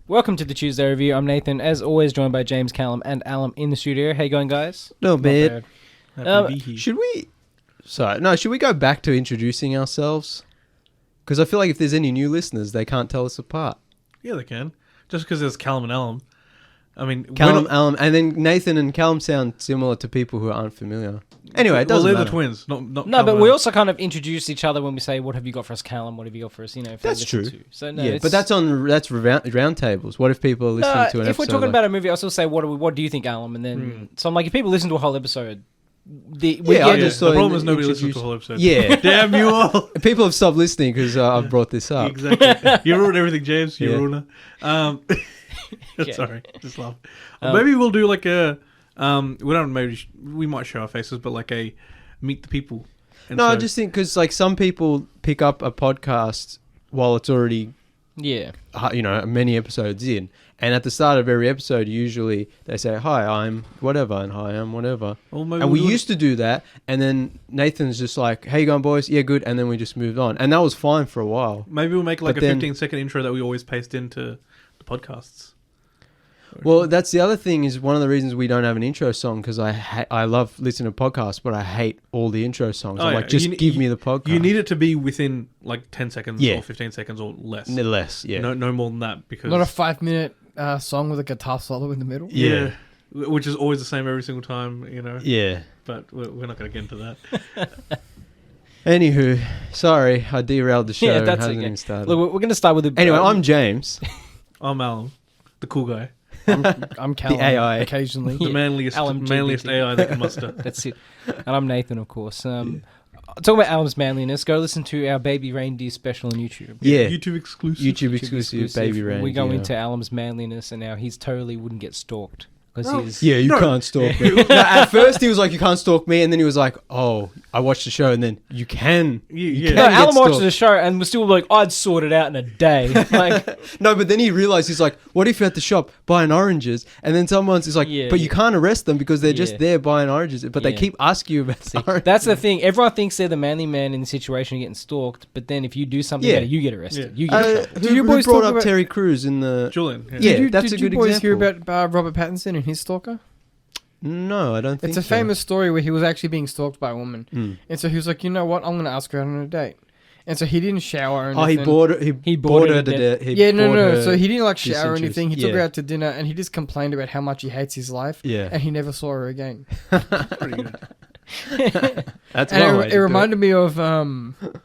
Welcome to the Tuesday Review. I'm Nathan, as always, joined by James, Callum, and Alum in the studio. How you going, guys? No bad. Should we go back to introducing ourselves? Because I feel like if there's any new listeners, they can't tell us apart. Yeah, they can. Just because there's Callum and Alum. I mean, Callum, Alum, and then Nathan and Callum sound similar to people who aren't familiar. Anyway, it doesn't they're matter. the twins. Not No, Callum but and we Alum. also kind of introduce each other when we say, "What have you got for us, Callum? What have you got for us?" You know, if they That's listen true. To. So no, Yeah, but that's round tables. What if people are listening to an episode? If we're talking about a movie, I still say, "What do you think, Alum?" And then so I'm like, if people listen to a whole episode, The problem is nobody listens to the whole episode. Yeah. Damn you all. People have stopped listening because I've brought this up. Exactly. You ruined everything, James. You Yeah. ruiner. Okay. Sorry, just laugh. Maybe we'll do like a we might show our faces, but like a meet the people. And No, I just think because like some people pick up a podcast while it's already many episodes in, and at the start of every episode, usually they say, "Hi, I'm whatever," and "Hi, I'm whatever." And we used to do that, and then Nathan's just like, "How you going, boys? Yeah, good." And then we just moved on, and that was fine for a while. Maybe we'll make like a 15-second intro that we always paste into the podcasts. Well, that's the other thing is one of the reasons we don't have an intro song because I love listening to podcasts, but I hate all the intro songs. I'm like, just give me the podcast. You need it to be within like 10 seconds Yeah. or 15 seconds or less. Less, yeah. No more than that because Not a 5-minute song with a guitar solo in the middle. yeah, which is always the same every single time, you know. Yeah. But we're not going to get into that. Anywho, sorry, I derailed the show. Yeah, and that's hasn't okay. even started. Look, we're going to start with the. Anyway, I'm James. I'm Alan, the cool guy, I'm Callum, AI. occasionally. the manliest LMGBT. AI they can muster. That's it. And I'm Nathan, of course. Talking about Alum's manliness, go listen to our Baby Reindeer special on YouTube. Yeah. YouTube exclusive. YouTube exclusive Baby Reindeer. We go into Alum's manliness and how he's totally wouldn't get stalked. Because he's... Yeah, you can't stalk me. No, at first he was like, you can't stalk me, and then he was like, oh, I watched the show, and then you can. You No, can get Alan watches stalked. the show and was still like, I'd sort it out in a day. Like, No, but then he realized, he's like, what if you're at the shop buying oranges, and then someone's just like, but you can't arrest them because they're just there buying oranges, but they keep asking you about oranges. that's the thing. Everyone thinks they're the manly man in the situation getting stalked, but then if you do something better, you get arrested. Yeah. You get in trouble. Who you boys brought talk up about- Terry Crews in the... Julian. Yeah. That's a did good you boys hear example. about Robert Pattinson and his stalker? No, I don't think It's a so. famous story where he was actually being stalked by a woman. And so he was like, you know what, I'm going to ask her out on a date. And so he didn't shower or anything. Oh, he bought her to death. So he didn't like shower or anything. He took her Yeah. out to dinner and he just complained about how much he hates his life. Yeah. And he never saw her again. Pretty good. That's And one way it reminded me of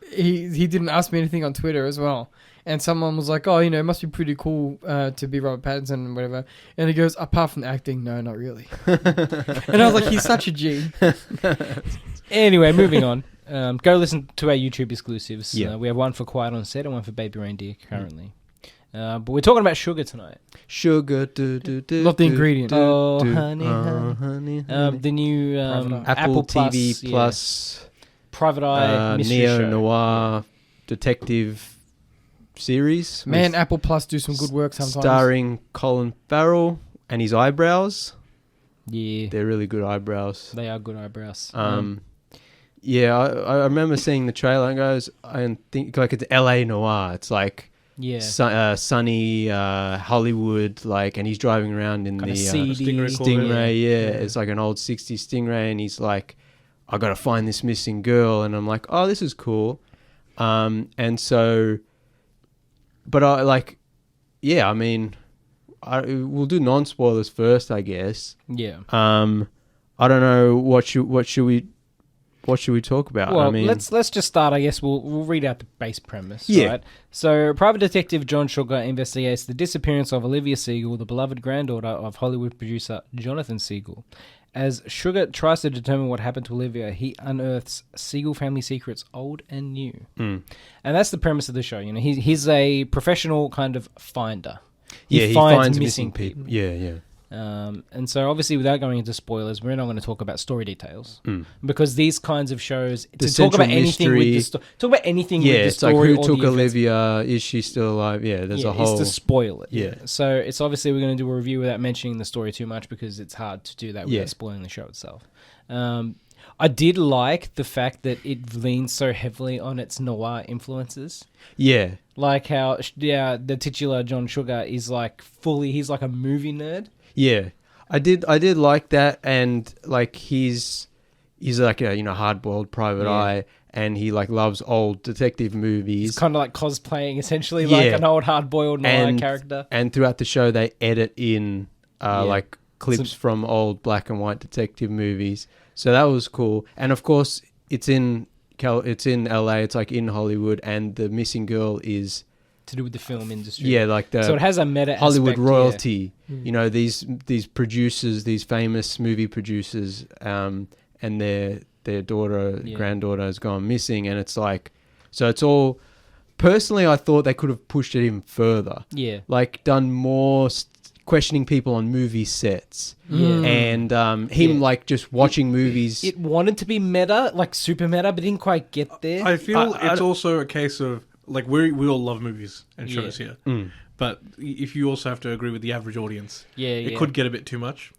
he didn't ask me anything on Twitter as well. And someone was like, oh, it must be pretty cool to be Robert Pattinson and whatever. And he goes, apart from the acting, no, not really. And I was like, he's such a G. Anyway, moving on. Go listen to our YouTube exclusives. Yeah. We have one for Quiet on Set and one for Baby Reindeer currently. But we're talking about sugar tonight. Sugar, Not the ingredient. Oh, honey, honey. the new Apple TV Plus, Plus Private Eye mystery show. neo-noir detective series. Man, with- Apple Plus do some good work sometimes. starring Colin Farrell and his eyebrows. Yeah, They're really good eyebrows. they are good eyebrows. Yeah, I remember seeing the trailer and goes, I think like it's LA noir. It's like sunny Hollywood, like, and he's driving around in Kinda the seedy. Stingray. Yeah, it's like an old 60s Stingray, and he's like, I gotta find this missing girl, and I'm like, oh, this is cool. And so, but I like, yeah, I mean, we'll do non-spoilers first, I guess. Yeah. I don't know what should we talk about? Well, I mean, let's just start. I guess we'll read out the base premise. Yeah. Right? So, private detective John Sugar investigates the disappearance of Olivia Siegel, the beloved granddaughter of Hollywood producer Jonathan Siegel. As Sugar tries to determine what happened to Olivia, he unearths Siegel family secrets, old and new. And that's the premise of the show. He's a professional kind of finder. he finds missing people. Yeah. And so obviously without going into spoilers, we're not going to talk about story details because these kinds of shows talk about anything with the story. Talk about anything with the it's story. like who or took the events. Olivia? Is she still alive? Yeah, there's a whole. It's to spoil it. Yeah. So it's obviously we're going to do a review without mentioning the story too much because it's hard to do that without spoiling the show itself. I did like the fact that it leans so heavily on its noir influences. Yeah. Like how, the titular John Sugar is like he's like a movie nerd. Yeah. I did like that, and like he's like a hard-boiled private eye, and he like loves old detective movies. He's kind of like cosplaying essentially like an old hard-boiled noir character. And throughout the show, they edit in like clips from old black and white detective movies. So that was cool. And of course, it's in LA. It's like in Hollywood, and the missing girl is to do with the film industry. Yeah, like so it has a meta Hollywood aspect, royalty. Yeah. These producers, these famous movie producers, and their daughter, granddaughter has gone missing, and it's like, so it's all. Personally, I thought they could have pushed it even further. Yeah, like done more. Questioning people on movie sets, and him like just watching movies. It wanted to be meta, like super meta, but didn't quite get there. I feel it's also a case of like we all love movies and shows here, but if you also have to agree with the average audience, it could get a bit too much.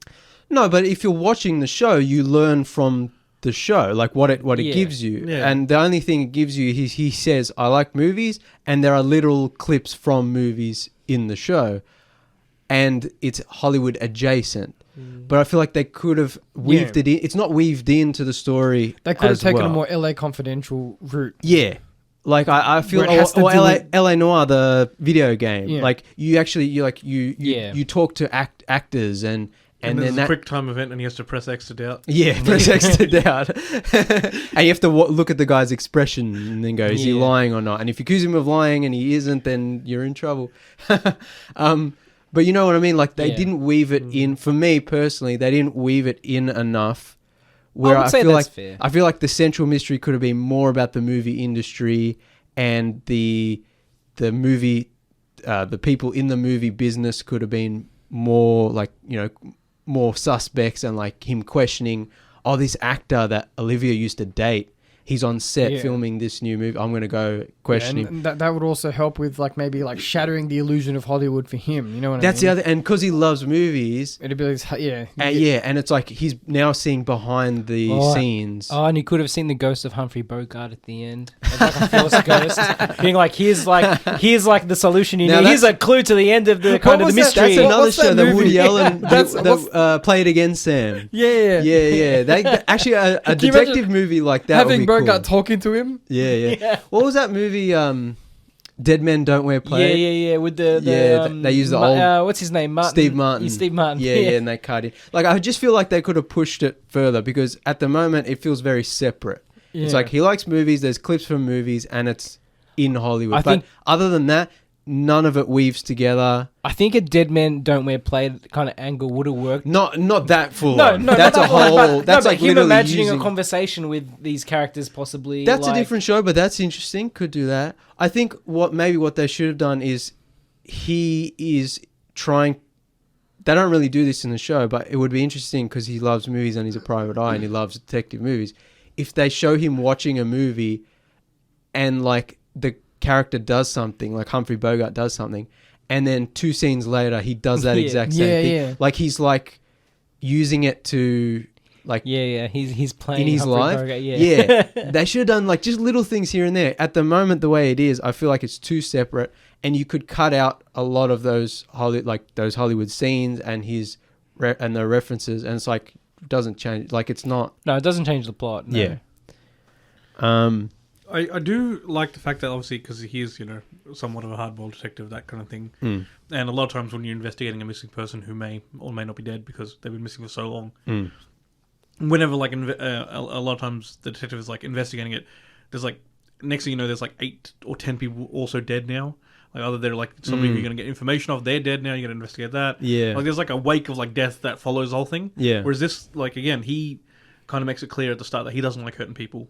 No, but if you're watching the show, you learn from the show, like what it gives you, and the only thing it gives you, he says, I like movies, and there are literal clips from movies in the show. And it's Hollywood adjacent. But I feel like they could have weaved it in. It's not weaved into the story. They could have taken a more LA Confidential route. Yeah. Like I feel, or LA Noir, the video game. Yeah. Like you actually, you talk to actors and there's a quick time event, and he has to press X to doubt. Yeah, press X to doubt. And you have to look at the guy's expression and then go, is he lying or not? And if you accuse him of lying and he isn't, then you're in trouble. But you know what I mean? Like, they didn't weave it in. For me, personally, they didn't weave it in enough. Where I feel like fair. I feel like the central mystery could have been more about the movie industry and the movie, the people in the movie business could have been more like, more suspects, and like him questioning, this actor that Olivia used to date, he's on set filming this new movie. I'm going to go question him. And that would also help with like maybe like shattering the illusion of Hollywood for him. You know what I mean? That's the other, and because he loves movies. It'd be like, and it's like he's now seeing behind the scenes. Oh, and he could have seen the ghost of Humphrey Bogart at the end, as like a forced ghost, being like, here's like the solution you need. Here's a clue to the end of the kind of the mystery. That's another show that Woody Allen played against Sam. Yeah. They actually a detective movie like that. Having Bogart talking to him. Yeah. What was that movie? Dead Men Don't Wear Plaid. Yeah. With the they use the old. What's his name? Martin. Steve Martin. Steve Martin. Yeah, and they cut it. Like, I just feel like they could have pushed it further, because at the moment it feels very separate. Yeah. It's like he likes movies. There's clips from movies, and it's in Hollywood. I think other than that, none of it weaves together. I think a Dead Men Don't Wear Plaid kind of angle would have worked. Not that full. No, that's a whole. That's like him imagining a conversation with these characters, possibly. That's a different show, but that's interesting. Could do that. I think what they should have done is he is trying. They don't really do this in the show, but it would be interesting because he loves movies and he's a private eye and he loves detective movies. If they show him watching a movie and like the character does something, like Humphrey Bogart does something, and then 2 scenes later he does that exact same thing. Yeah. Like he's like using it to like he's playing in his Humphrey life. Bogart, They should have done like just little things here and there. At the moment, the way it is, I feel like it's too separate, and you could cut out a lot of those Hollywood scenes and and the references, and it's like it doesn't change. Like it's not. No, it doesn't change the plot. No. Yeah. I do like the fact that obviously, because he is, somewhat of a hardball detective, that kind of thing. And a lot of times when you're investigating a missing person who may or may not be dead because they've been missing for so long, whenever like a lot of times the detective is like investigating it, there's like next thing you know, there's like 8 or 10 people also dead now. Like either they're like somebody you're going to get information of, they're dead now, you're going to investigate that. Yeah. Like there's like a wake of like death that follows the whole thing. Yeah. Whereas this, like again, he kind of makes it clear at the start that he doesn't like hurting people.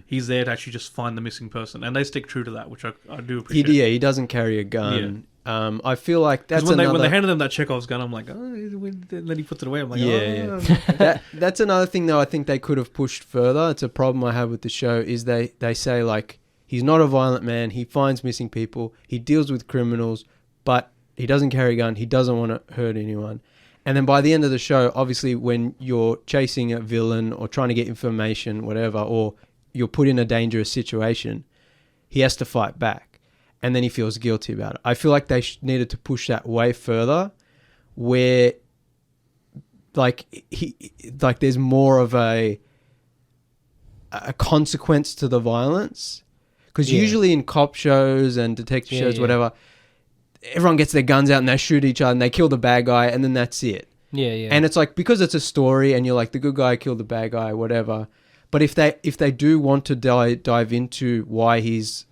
He's there to actually just find the missing person, and they stick true to that, which I do appreciate. He doesn't carry a gun. Yeah. I feel like that's when they handed him that Chekhov's gun, I'm like, and then he puts it away. I'm like, That's another thing though. I think they could have pushed further. It's a problem I have with the show is they say like he's not a violent man. He finds missing people. He deals with criminals, but he doesn't carry a gun. He doesn't want to hurt anyone. And then by the end of the show, obviously, when you're chasing a villain or trying to get information, whatever, or you're put in a dangerous situation, he has to fight back. And then he feels guilty about it. I feel like they needed to push that way further, where, like, there's more of a consequence to the violence. Because usually in cop shows and detective shows, whatever, everyone gets their guns out and they shoot each other and they kill the bad guy and then that's it. Yeah. And it's like, because it's a story and you're like, the good guy killed the bad guy, whatever. But if they do want to dive into why he's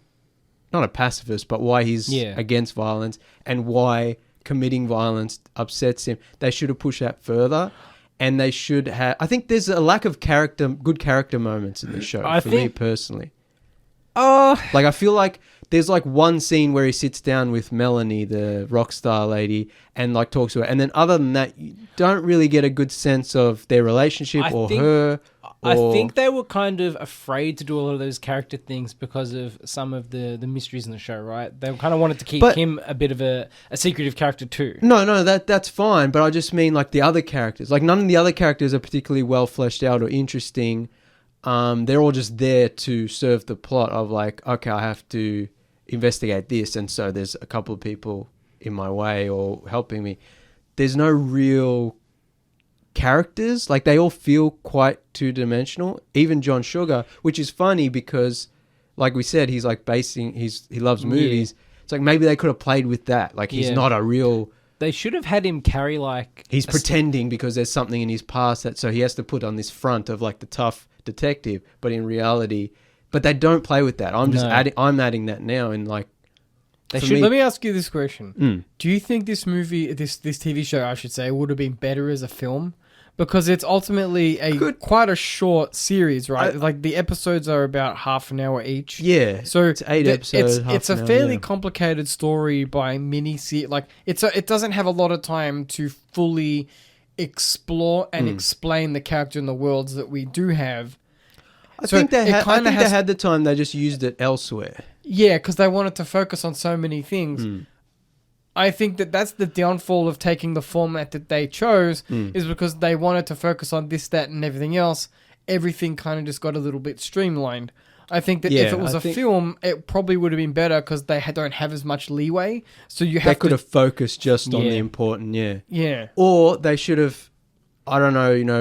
not a pacifist, but why he's against violence and why committing violence upsets him, they should have pushed that further. And they should have... I think there's a lack of good character moments in the show, for me personally. Like, I feel like there's like one scene where he sits down with Melanie, the rock star lady, and like talks to her. And then other than that, you don't really get a good sense of their relationship her. I think they were kind of afraid to do a lot of those character things because of some of the mysteries in the show, right? They kind of wanted to keep him a bit of a secretive character too. No, that's fine. But I just mean like the other characters. Like none of the other characters are particularly well fleshed out or interesting. They're all just there to serve the plot of like, okay, I have to investigate this, and so there's a couple of people in my way or helping me. There's no real characters. Like they all feel quite two-dimensional. Even John Sugar, which is funny because, like we said, he's like he loves movies. It's like maybe they could have played with that. Like he's not a real... They should have had him carry like... He's pretending because there's something in his past that so he has to put on this front of like the tough detective, but in reality... But they don't play with that. I'm adding that now in like... Let me ask you this question. Do you think this movie, this TV show, I should say, would have been better as a film? Because it's ultimately quite a short series, right? Like the episodes are about half an hour each. Yeah. So it's 8 episodes. It's a fairly complicated story by mini-series. Like it doesn't have a lot of time to fully explore and explain the character and the worlds that we do have. I think they had the time. They just used it elsewhere. Yeah, because they wanted to focus on so many things. I think that's the downfall of taking the format that they chose, is because they wanted to focus on this, that, and everything else. Everything kind of just got a little bit streamlined. I think that if it was a film, it probably would have been better because they don't have as much leeway. So they could have focused just on the important, Yeah. Or they should have, I don't know,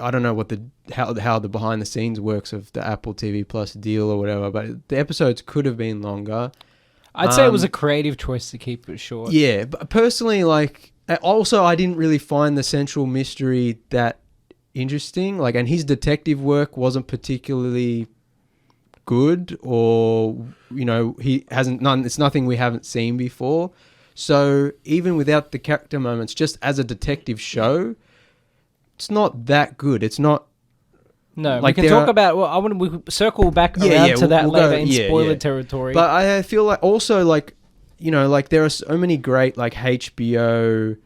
I don't know what how the behind the scenes works of the Apple TV Plus deal or whatever, but the episodes could have been longer. I'd say it was a creative choice to keep it short. Yeah, but personally, like, also I didn't really find the central mystery that interesting. Like, and his detective work wasn't particularly good, or it's nothing we haven't seen before. So even without the character moments, just as a detective show, it's not that good. It's not. No, like we can talk about... Well, we circle back around to that later in spoiler territory. But I feel like also, like, like there are so many great, like, HBO...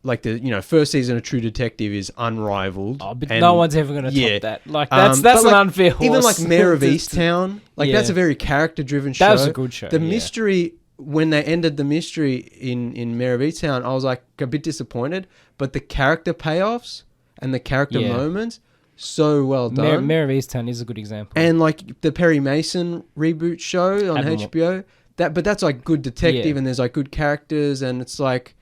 Like, the, first season of True Detective is unrivaled. Oh, but no one's ever going to top that. Like, that's an unfair horse. Even, like, Mayor of Easttown, like, that's a very character-driven show. That was a good show, The mystery... When they ended the mystery in Mayor of Easttown, I was, like, a bit disappointed. But the character payoffs and the character moments... So well done. Mayor of Easttown is a good example. And like the Perry Mason reboot show on HBO, but that's like good detective and there's like good characters and it's like,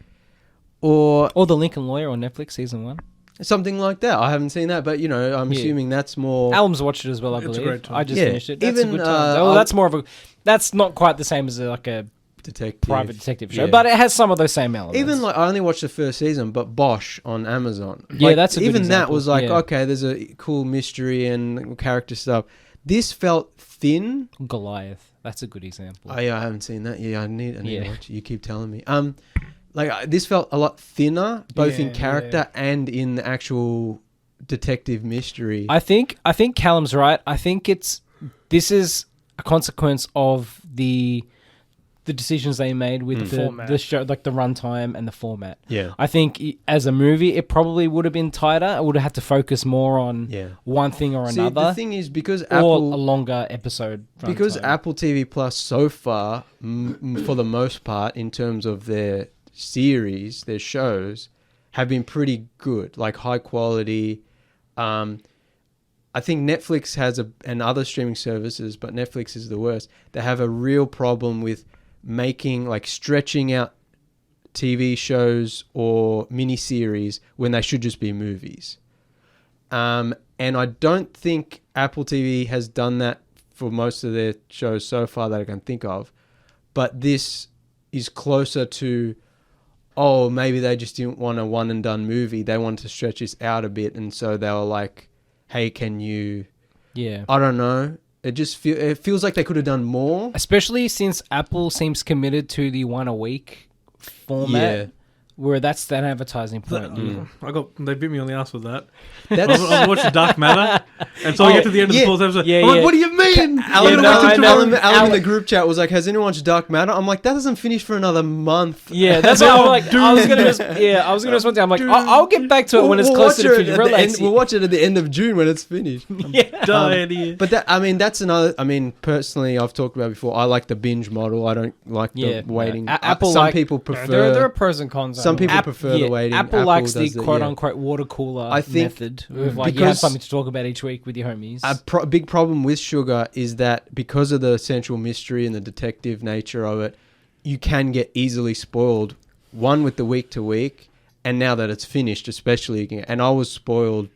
or The Lincoln Lawyer on Netflix season 1, something like that. I haven't seen that, but I'm assuming that's more. Alm's watched it as well. I believe. It's a great time. I just finished it. That's a good time. That's more of a. That's not quite the same as like a private detective show, but it has some of those same elements. Even like I only watched the first season, but Bosch on Amazon. Yeah, like, that's a good even example. That was like okay, there's a cool mystery and character stuff. This felt thin. Goliath, that's a good example. Oh yeah, I haven't seen that. Yeah, I need to watch it. You keep telling me. Like this felt a lot thinner, both in character and in the actual detective mystery. I think Callum's right. I think this is a consequence of the decisions they made with the show, like the runtime and the format. Yeah. I think as a movie, it probably would have been tighter. It would have had to focus more on one thing or another. The thing is, because or Apple... a longer episode runtime. Because Apple TV Plus so far, for the most part, in terms of their series, their shows, have been pretty good, like high quality. I think Netflix has and other streaming services, but Netflix is the worst. They have a real problem with making, like, stretching out TV shows or miniseries when they should just be movies. And I don't think Apple TV has done that for most of their shows so far that I can think of. But this is closer to, maybe they just didn't want a one and done movie. They wanted to stretch this out a bit. And so they were like, hey, can you... Yeah. I don't know. It feels like they could have done more. Especially since Apple seems committed to the one a week format, where that's that advertising point. They bit me on the ass with that. I was watching Dark Matter, and so I get to the end of the fourth episode. I'm like, what do you mean? Alan in the group chat was like, has anyone watched Dark Matter? I'm like, that doesn't finish for another month. Yeah, that's what I'm like. I was gonna respond to. I'm like, I'll get back to it when it's closer to finish. We'll watch it at the end of June when it's finished. But that's another. I mean, personally, I've talked about before. I like the binge model. I don't like the waiting. Apple, some people prefer. There are pros and cons. Some people prefer the waiting. Apple likes the quote-unquote water cooler method. Like, you have something to talk about each week with your homies. A big problem with Sugar is that because of the central mystery and the detective nature of it, you can get easily spoiled, one, with the week-to-week, and now that it's finished, especially. And I was spoiled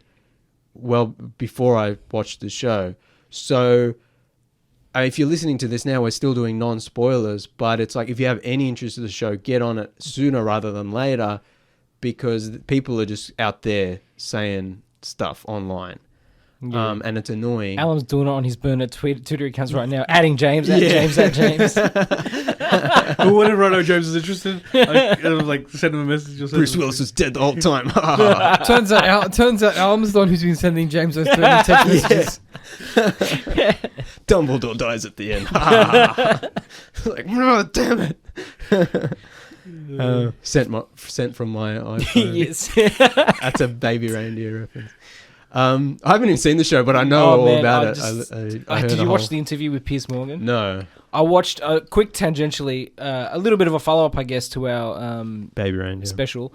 well before I watched the show. So... if you're listening to this now, we're still doing non-spoilers, but it's like, if you have any interest in the show, get on it sooner rather than later, because people are just out there saying stuff online. And it's annoying. Alan's doing it on his burner Twitter accounts right now, adding James, James, James. Whenever I know James is interested, I was like, send him a message. Bruce Willis is dead the whole time. turns out Alan's the one who's been sending James those text messages. Dumbledore dies at the end. Like, no, damn it. Sent from my iPhone. Yes. That's a Baby Reindeer reference. I haven't even seen the show, but I know all about it. Did you watch the interview with Piers Morgan? No. I watched quick tangentially, a little bit of a follow-up, I guess, to our Baby Reindeer special.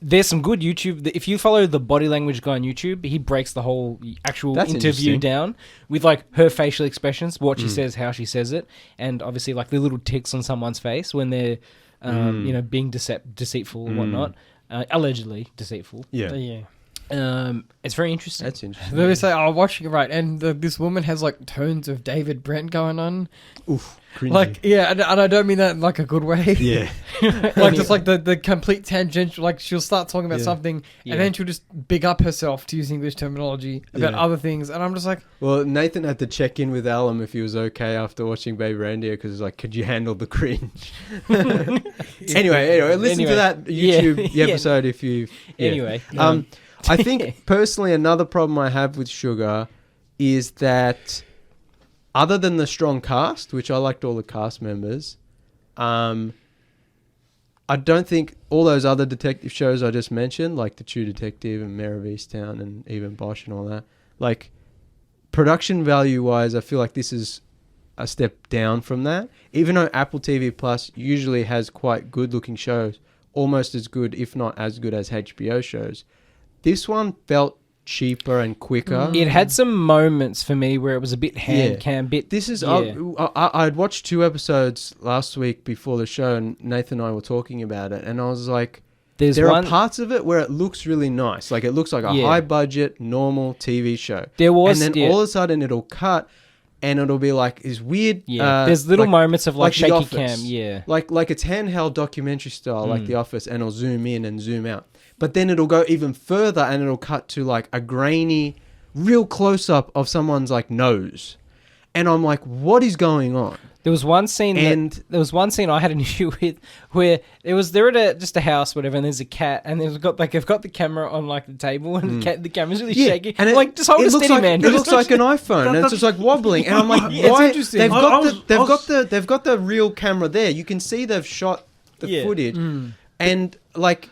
There's some good YouTube. If you follow the body language guy on YouTube, he breaks the whole actual interview down with, like, her facial expressions, what she says, how she says it, and obviously, like, the little ticks on someone's face when they're, being deceitful or whatnot, allegedly deceitful. Yeah. It's very interesting. That's interesting. They say, watching it right, and this woman has, like, tones of David Brent going on. Oof, cringy. Like, yeah, and I don't mean that in, like, a good way. Yeah. Like, just like the complete tangential, like, she'll start talking about something, and then she'll just big up herself, to use English terminology, about other things, and I'm just like... Well, Nathan had to check in with Alan if he was okay after watching Baby Reindeer, because he's like, could you handle the cringe? Anyway, listen to that YouTube episode if you... Yeah. Anyway. I think, personally, another problem I have with Sugar is that, other than the strong cast, which I liked all the cast members, I don't think all those other detective shows I just mentioned, like The True Detective and Mayor of Easttown and even Bosch and all that, like, production value-wise, I feel like this is a step down from that. Even though Apple TV Plus usually has quite good-looking shows, almost as good, if not as good as HBO shows, this one felt cheaper and quicker. It had some moments for me where it was a bit hand-cam, bit... This is... I'd watched 2 episodes last week before the show, and Nathan and I were talking about it, and I was like, there are parts of it where it looks really nice. Like, it looks like a high-budget, normal TV show. There was... And then all of a sudden it'll cut, and it'll be like, is weird... there's little moments of, like shaky cam, Like it's handheld documentary style, like The Office, and it'll zoom in and zoom out. But then it'll go even further and it'll cut to, like, a grainy, real close-up of someone's, like, nose. And I'm like, what is going on? There was one scene I had an issue with where they're at just a house, whatever, and there's a cat, and they've got the camera on, like, the table, and the camera's really shaky. And like, just hold it steady, man. It looks like an iPhone, and it's just like wobbling. And I'm like, why? They've got the real camera there. You can see they've shot the footage, and, like,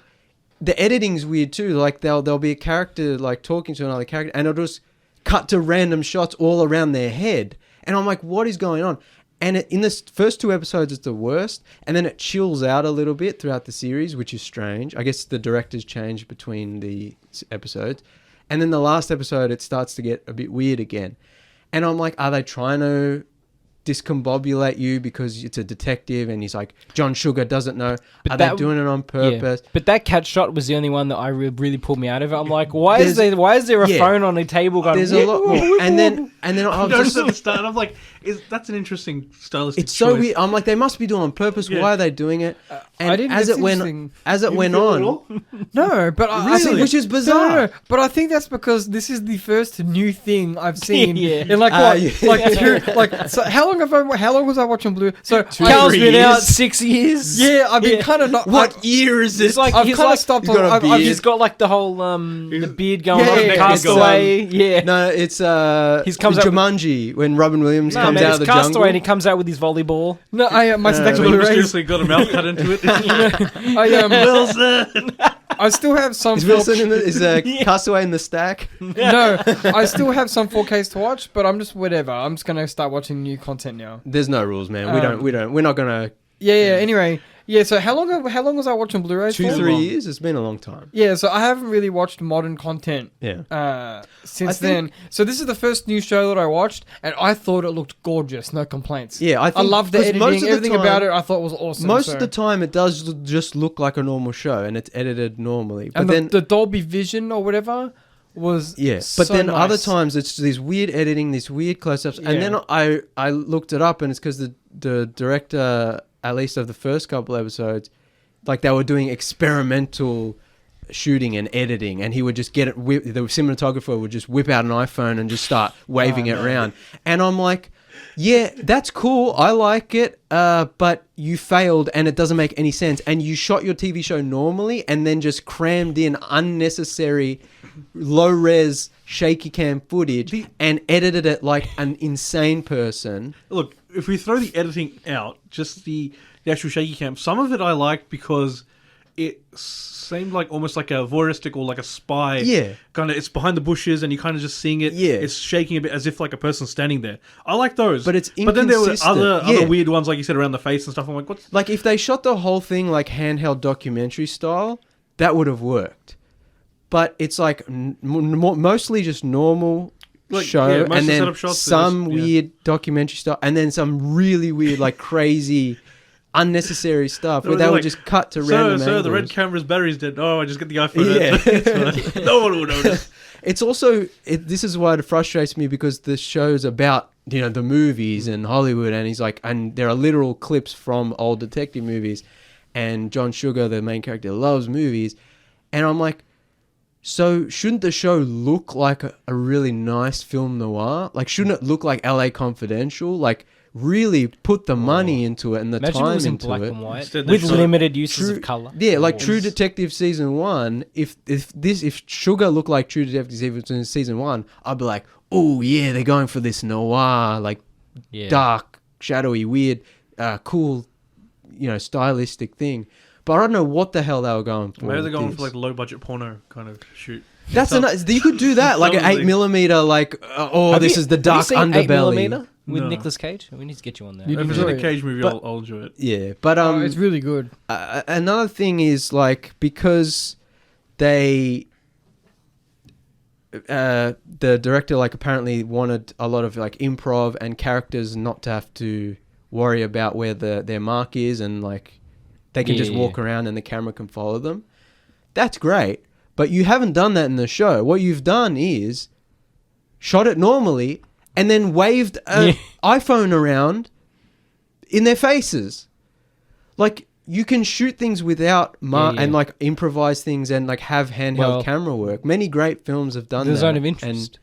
the editing's weird too. Like, there'll be a character, like, talking to another character, and it'll just cut to random shots all around their head. And I'm like, what is going on? And in the first 2 episodes, it's the worst. And then it chills out a little bit throughout the series, which is strange. I guess the directors change between the episodes. And then the last episode, it starts to get a bit weird again. And I'm like, are they trying to discombobulate you because it's a detective and he's like, John Sugar doesn't know? But are they doing it on purpose? Yeah. But that cat shot was the only one that I really pulled me out of it. I'm like, why is there a phone on a table going? There's a lot more. And then I noticed at the start, I'm like, that's an interesting stylistic. It's so weird. I'm like, they must be doing it on purpose. Yeah. Why are they doing it? And I didn't. As it went on, no, but I think, which is bizarre. No, but I think that's because this is the first new thing I've seen. In like so how long was I watching Blue? So Cal's been out 6 years. Yeah, I've been kind of not. What year is this? It's like I've kind of stopped. He's got like the whole the beard going on. Castaway. No, it's he comes out Jumanji when Robin Williams comes out of the Castaway jungle and he comes out with his volleyball. No, my next Blu-ray seriously got a mouth cut into it. Wilson. I still have some. Is Wilson is Castaway in the stack? No, I still have some 4Ks to watch, but I'm just whatever. I'm just gonna start watching new content now. There's no rules, man. We're not gonna. Yeah. Anyway, so how long was I watching Blu-rays? 2-3 years. It's been a long time. Yeah, so I haven't really watched modern content. Since then. So this is the first new show that I watched, and I thought it looked gorgeous. No complaints. Yeah, I love the editing. Everything about it, I thought was awesome. Most of the time, it does just look like a normal show, and it's edited normally. But and then the Dolby Vision or whatever was but then nice. Other times it's these weird editing, these weird close-ups, and then I looked it up, and it's because the director, at least of the first couple episodes, like they were doing experimental shooting and editing, and he would just get it. The cinematographer would just whip out an iPhone and just start waving it around, and I'm like, yeah, that's cool. I like it, but you failed, and it doesn't make any sense. And you shot your TV show normally, and then just crammed in unnecessary low-res shaky cam footage and edited it like an insane person. Look, if we throw the editing out, just the actual shaky cam, some of it I liked because it seemed like almost like a voyeuristic or like a spy. Yeah. Kind of, it's behind the bushes and you're kind of just seeing it. Yeah. It's shaking a bit as if like a person's standing there. I like those. But it's inconsistent. But then there were other weird ones, like you said, around the face and stuff. I'm like, what's... Like, if they shot the whole thing like handheld documentary style, that would have worked. But it's like mostly just normal show, and then some weird documentary stuff, and then some really weird, like crazy, unnecessary stuff where they would just cut to random angles. The red camera's battery's dead. Oh, I just get the iPhone. No one will notice. It's also this is why it frustrates me, because the show's about the movies and Hollywood, and he's like, and there are literal clips from old detective movies, and John Sugar, the main character, loves movies, and I'm like, so shouldn't the show look like a really nice film noir? Like, shouldn't it look like LA Confidential? Like, really put the money into it and the time into black it. And white, with limited uses of color. Yeah, like True Detective season 1. If Sugar looked like True Detective season 1, I'd be like, oh yeah, they're going for this noir, like dark, shadowy, weird, cool, stylistic thing. But I don't know what the hell they were going for. Maybe they're going for like a low budget porno kind of shoot. That's you could do that, like an 8mm, like this is the dark underbelly. 8mm with Nicolas Cage. We need to get you on there. If it's in a Cage movie, I'll enjoy it. Yeah, but it's really good. Another thing is, like, because the director, like, apparently wanted a lot of like improv and characters not to have to worry about where their mark is, and like they can just walk around and the camera can follow them. That's great, but you haven't done that in the show. What you've done is shot it normally and then waved an iPhone around in their faces. Like, you can shoot things without and like improvise things and like have handheld camera work. Many great films have done that. The Zone of Interest.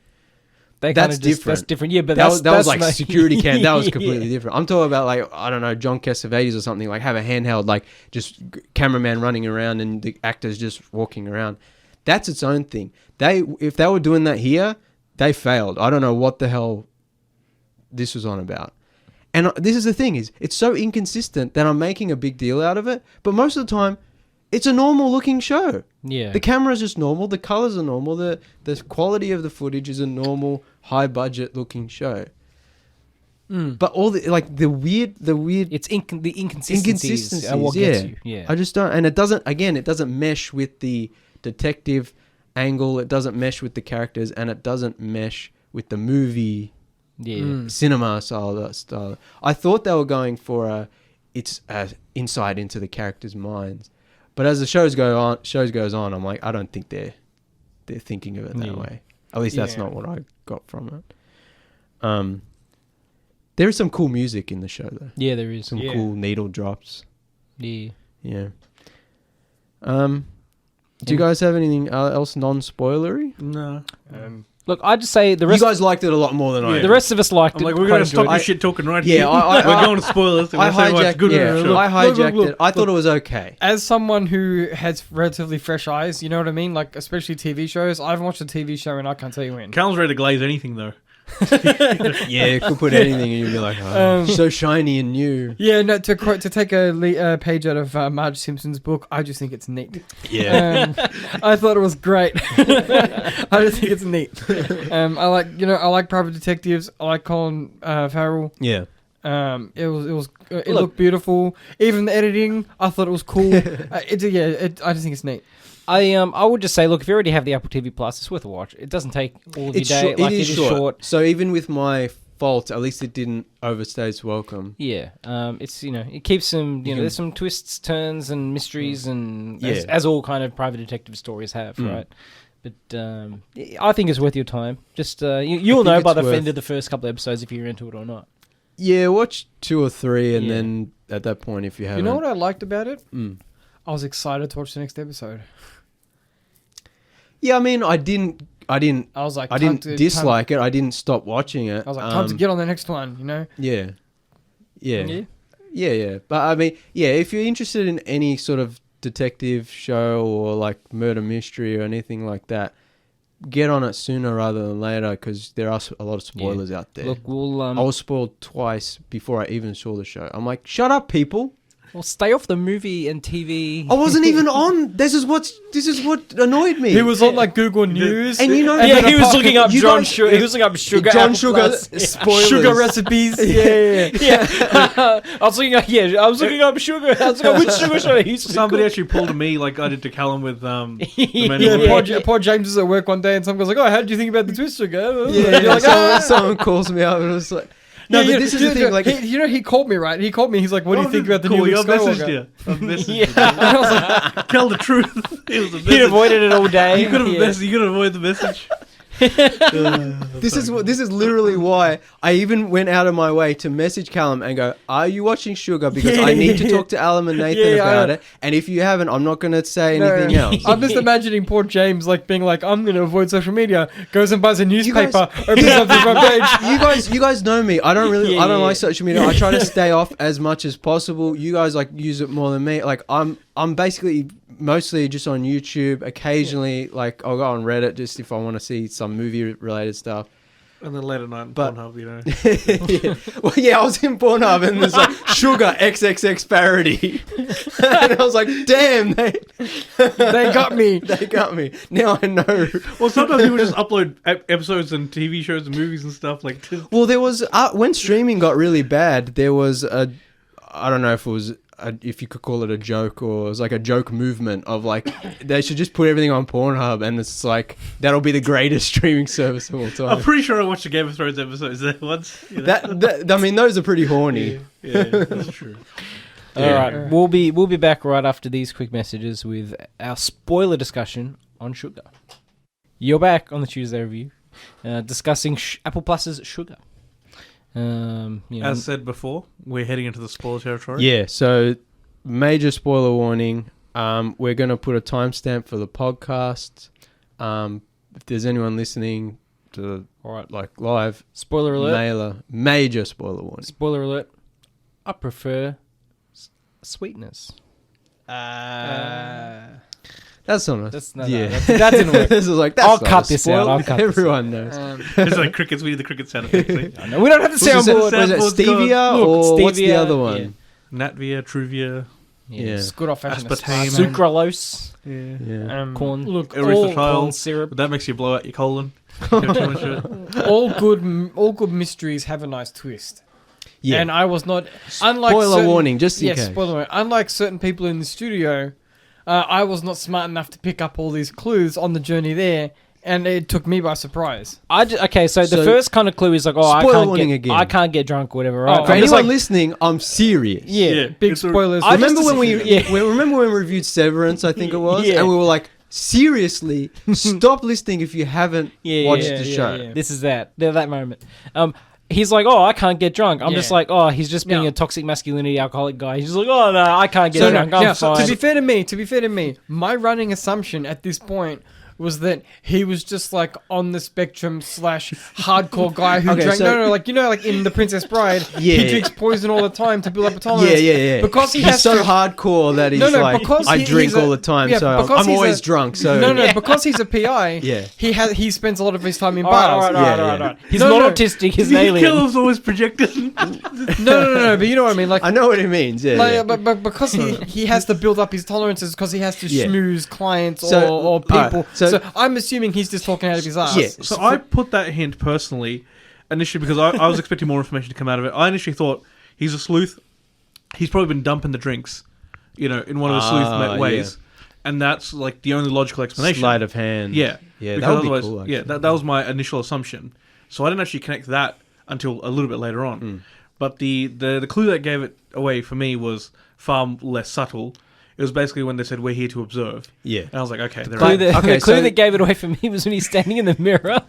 That's different. That's different. Yeah, but that was like security cam. That was completely different. I'm talking about, like, I don't know, John Cassavetes or something. Like, have a handheld, like, just cameraman running around and the actors just walking around. That's its own thing. If they were doing that here, they failed. I don't know what the hell this was on about. And this is the thing, is it's so inconsistent that I'm making a big deal out of it. But most of the time, it's a normal looking show. Yeah. The camera's just normal. The colors are normal. The quality of the footage is a normal, high budget looking show. But all the weird, it's the inconsistencies are what gets you. Yeah, I just don't, and it doesn't mesh with the detective angle. It doesn't mesh with the characters, and it doesn't mesh with the movie, cinema style. I thought they were going for it's insight into the characters' minds, but as the shows goes on, I'm like, I don't think they're thinking of it that way. At least that's not what I got from it. There is some cool music in the show, though. Yeah, there is some cool needle drops. Yeah. Do you guys have anything else non-spoilery? No. Look, I'd just say the rest. You guys liked it a lot more than I did. The rest of us liked it. Like, we're going to stop this shit talking right here. We're going to spoilers. I hijacked it. I thought it was okay. As someone who has relatively fresh eyes, you know what I mean? Like, especially TV shows. I haven't watched a TV show and I can't tell you when. Callum's ready to glaze anything, though. You could put anything and you'd be like, so shiny and new. Yeah, no, to take a page out of Marge Simpson's book, I just think it's neat. Yeah. I thought it was great. I just think it's neat. I like Private Detectives. I like Colin Farrell. Yeah. It looked beautiful. Even the editing, I thought it was cool. I just think it's neat. I would just say, look, if you already have the Apple TV Plus, it's worth a watch. It doesn't take all of your day. It is short. So even with my fault, at least it didn't overstay its welcome. Yeah. It's it keeps some there's some twists, turns, and mysteries, and as all kind of private detective stories have, right? But I think it's worth your time. Just you'll know by the end of the first couple of episodes if you're into it or not. Yeah, watch 2 or 3, and then at that point, if you haven't, you know what I liked about it? I was excited to watch the next episode. Yeah, I mean, I didn't dislike it. I didn't stop watching it. I was like, time to get on the next one, you know? Yeah. But I mean, if you're interested in any sort of detective show or like murder mystery or anything like that, get on it sooner rather than later because there are a lot of spoilers out there. Look, I was spoiled twice before I even saw the show. I'm like, shut up, people. Well, stay off the movie and TV. I wasn't even on. This is what annoyed me. He was on like Google News, and he was looking up John Sugar. He was looking up sugar. John Sugar spoilers. Sugar recipes. I was looking up. I was looking up sugar. I was looking up which sugar should I use. Somebody actually pulled to me like I did to Callum with Poor James was at work one day, and someone goes like, "Oh, how did you think about the twist sugar?" Someone calls me up and it was like. No, but this is the thing. Like, he called me, right? He called me. He's like, "What do you think about the new Luke Skywalker?" I've messaged you. I was like, "Tell the truth." It was a message. He avoided it all day. You could have avoided the message. This is literally why I even went out of my way to message Callum and go, "Are you watching Sugar? Because I need to talk to Alan and Nathan about it. And if you haven't, I'm not going to say anything else." I'm just imagining poor James like being like, "I'm going to avoid social media." Goes and buys a newspaper, opens up the front page. You guys know me. I don't like social media. I try to stay off as much as possible. You guys like use it more than me. Like I'm basically mostly just on YouTube. Occasionally, like I'll go on Reddit just if I want to see some movie-related stuff. And then late at night in Pornhub, you know. I was in Pornhub and there's like Sugar XXX parody, and I was like, "Damn, they got me. They got me." Now I know. Well, sometimes people just upload episodes and TV shows and movies and stuff like. Well, there was when streaming got really bad. There was I don't know if it was. If you could call it a joke, or it was like a joke movement of like they should just put everything on Pornhub and it's like that'll be the greatest streaming service of all time. I'm pretty sure I watched the Game of Thrones episodes there once. You know? That I mean, those are pretty horny. Yeah, that's true. All right, we'll be back right after these quick messages with our spoiler discussion on Sugar. You're back on the Tuesday review, discussing Apple Plus's Sugar. As said before, we're heading into the spoiler territory. Yeah, so major spoiler warning. We're going to put a timestamp for the podcast. If there's anyone listening to like live, spoiler alert. Major spoiler warning. Spoiler alert. I prefer sweetness. That's not that didn't work. This is like I'll cut this out. Everyone knows. It's like crickets. We do the cricket sound effects. No, we don't have the soundboard. Was it stevia or what's the other one? Natvia, Truvia. Yeah. It's good old-fashioned aspartame, sucralose. Yeah. Corn. Look, corn syrup. That makes you blow out your colon. all good mysteries have a nice twist. Yeah. And I was not... Unlike Spoiler warning, just in case. Spoiler warning. Unlike certain people in the studio, I was not smart enough to pick up all these clues on the journey there, and it took me by surprise. So the first kind of clue is like, I can't get drunk or whatever, right? For anyone listening, I'm serious. Yeah. Big spoilers. Remember when we reviewed Severance, I think it was? Yeah. And we were like, seriously, stop listening if you haven't watched the show. Yeah. This is that moment. He's like, I can't get drunk. I'm just like, he's just being a toxic masculinity alcoholic guy. He's just like, no, I can't get drunk. I'm fine. To be fair to me, my running assumption at this point was that he was just like on the spectrum / hardcore guy who drank. Like in The Princess Bride, he drinks poison all the time to build up a tolerance. Yeah. Because he's so hardcore that he's I drink all the time, so I'm always drunk. So because he's a PI. He spends a lot of his time in bars. Right. He's not autistic. He's an alien. Killer's always projected. No. But you know what I mean. Like I know what it means. But because he has to build up his tolerances because he has to schmooze clients or people. So I'm assuming he's just talking out of his ass. Yeah. So I put that hint personally initially because I was expecting more information to come out of it. I initially thought he's a sleuth. He's probably been dumping the drinks, in one of the sleuth ways. And that's like the only logical explanation. Sleight of hand. Yeah. Yeah, that would be cool, actually. Yeah, that was my initial assumption. So I didn't actually connect that until a little bit later on. But the clue that gave it away for me was far less subtle. It was basically when they said, we're here to observe. Yeah. And I was like, okay. The clue that gave it away for me was when he's standing in the mirror.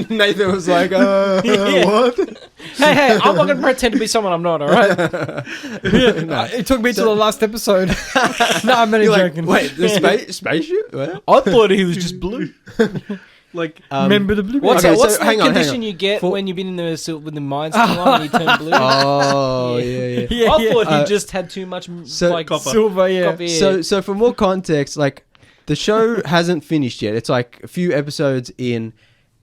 Nathan was like, what? Hey, I'm not going to pretend to be someone I'm not, all right? It took me to the last episode. No, I'm only joking. Wait, the spaceship? What? I thought he was just blue. Remember the blue? What's the condition you get when you've been in with the mines too long and you turn blue? Oh, yeah. I thought he just had too much copper. Silver, yeah. So for more context, the show hasn't finished yet. It's like a few episodes in,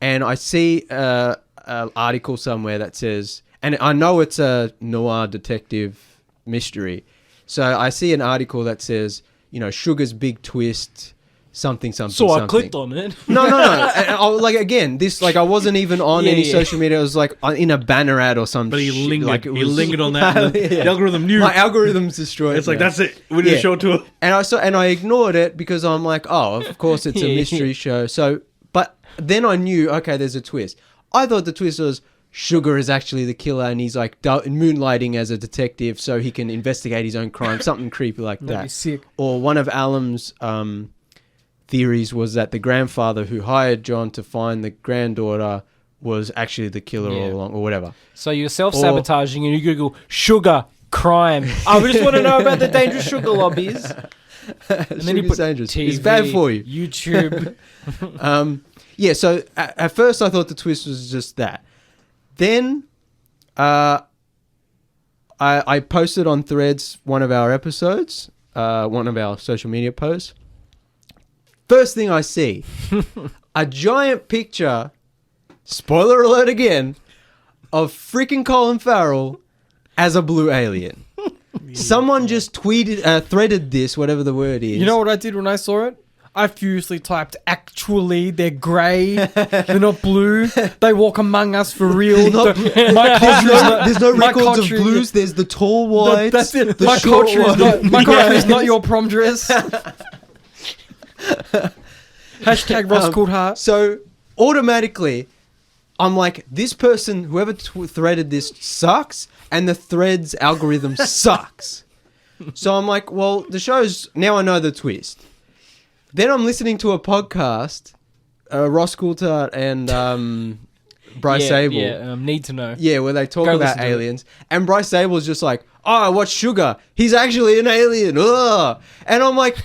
and I see an article somewhere that says, and I know it's a noir detective mystery, so I see an article that says, Sugar's big twist. Something. So I clicked on it. No. And I wasn't even on any social media. It was like in a banner ad or something. But he lingered. He lingered on that. The algorithm knew. My algorithm's destroyed. It's like that's it. We need to show it to her. And I ignored it because I'm like, of course it's a mystery show. So, but then I knew, okay, there's a twist. I thought the twist was Sugar is actually the killer, and he's like moonlighting as a detective so he can investigate his own crime. Something creepy like that. That'd be sick. Or one of Alum's theories was that the grandfather who hired John to find the granddaughter was actually the killer all along, or whatever. So you're self-sabotaging and you Google sugar crime. I just want to know about the dangerous sugar lobbies. And then you put dangerous. TV, it's bad for you. YouTube. So at first I thought the twist was just that. Then I posted on Threads one of our episodes, one of our social media posts. First thing I see, a giant picture, spoiler alert again, of freaking Colin Farrell as a blue alien. Someone just threaded this, whatever the word is. You know what I did when I saw it? I furiously typed, actually, they're grey, they're not blue, they walk among us for real. There's no records of blues, there's the tall whites. That's it. My culture is not your prom dress. Hashtag Ross Coulthart. So automatically, I'm like, this person, whoever threaded this sucks, and the Threads algorithm sucks. So I'm like, well, the show's, now I know the twist. Then I'm listening to a podcast, Ross Coulthart and Bryce Sable. Yeah, Need to Know. Yeah, where they talk about aliens. And Bryce Sable's just like, I watched Sugar. He's actually an alien. Ugh. And I'm like,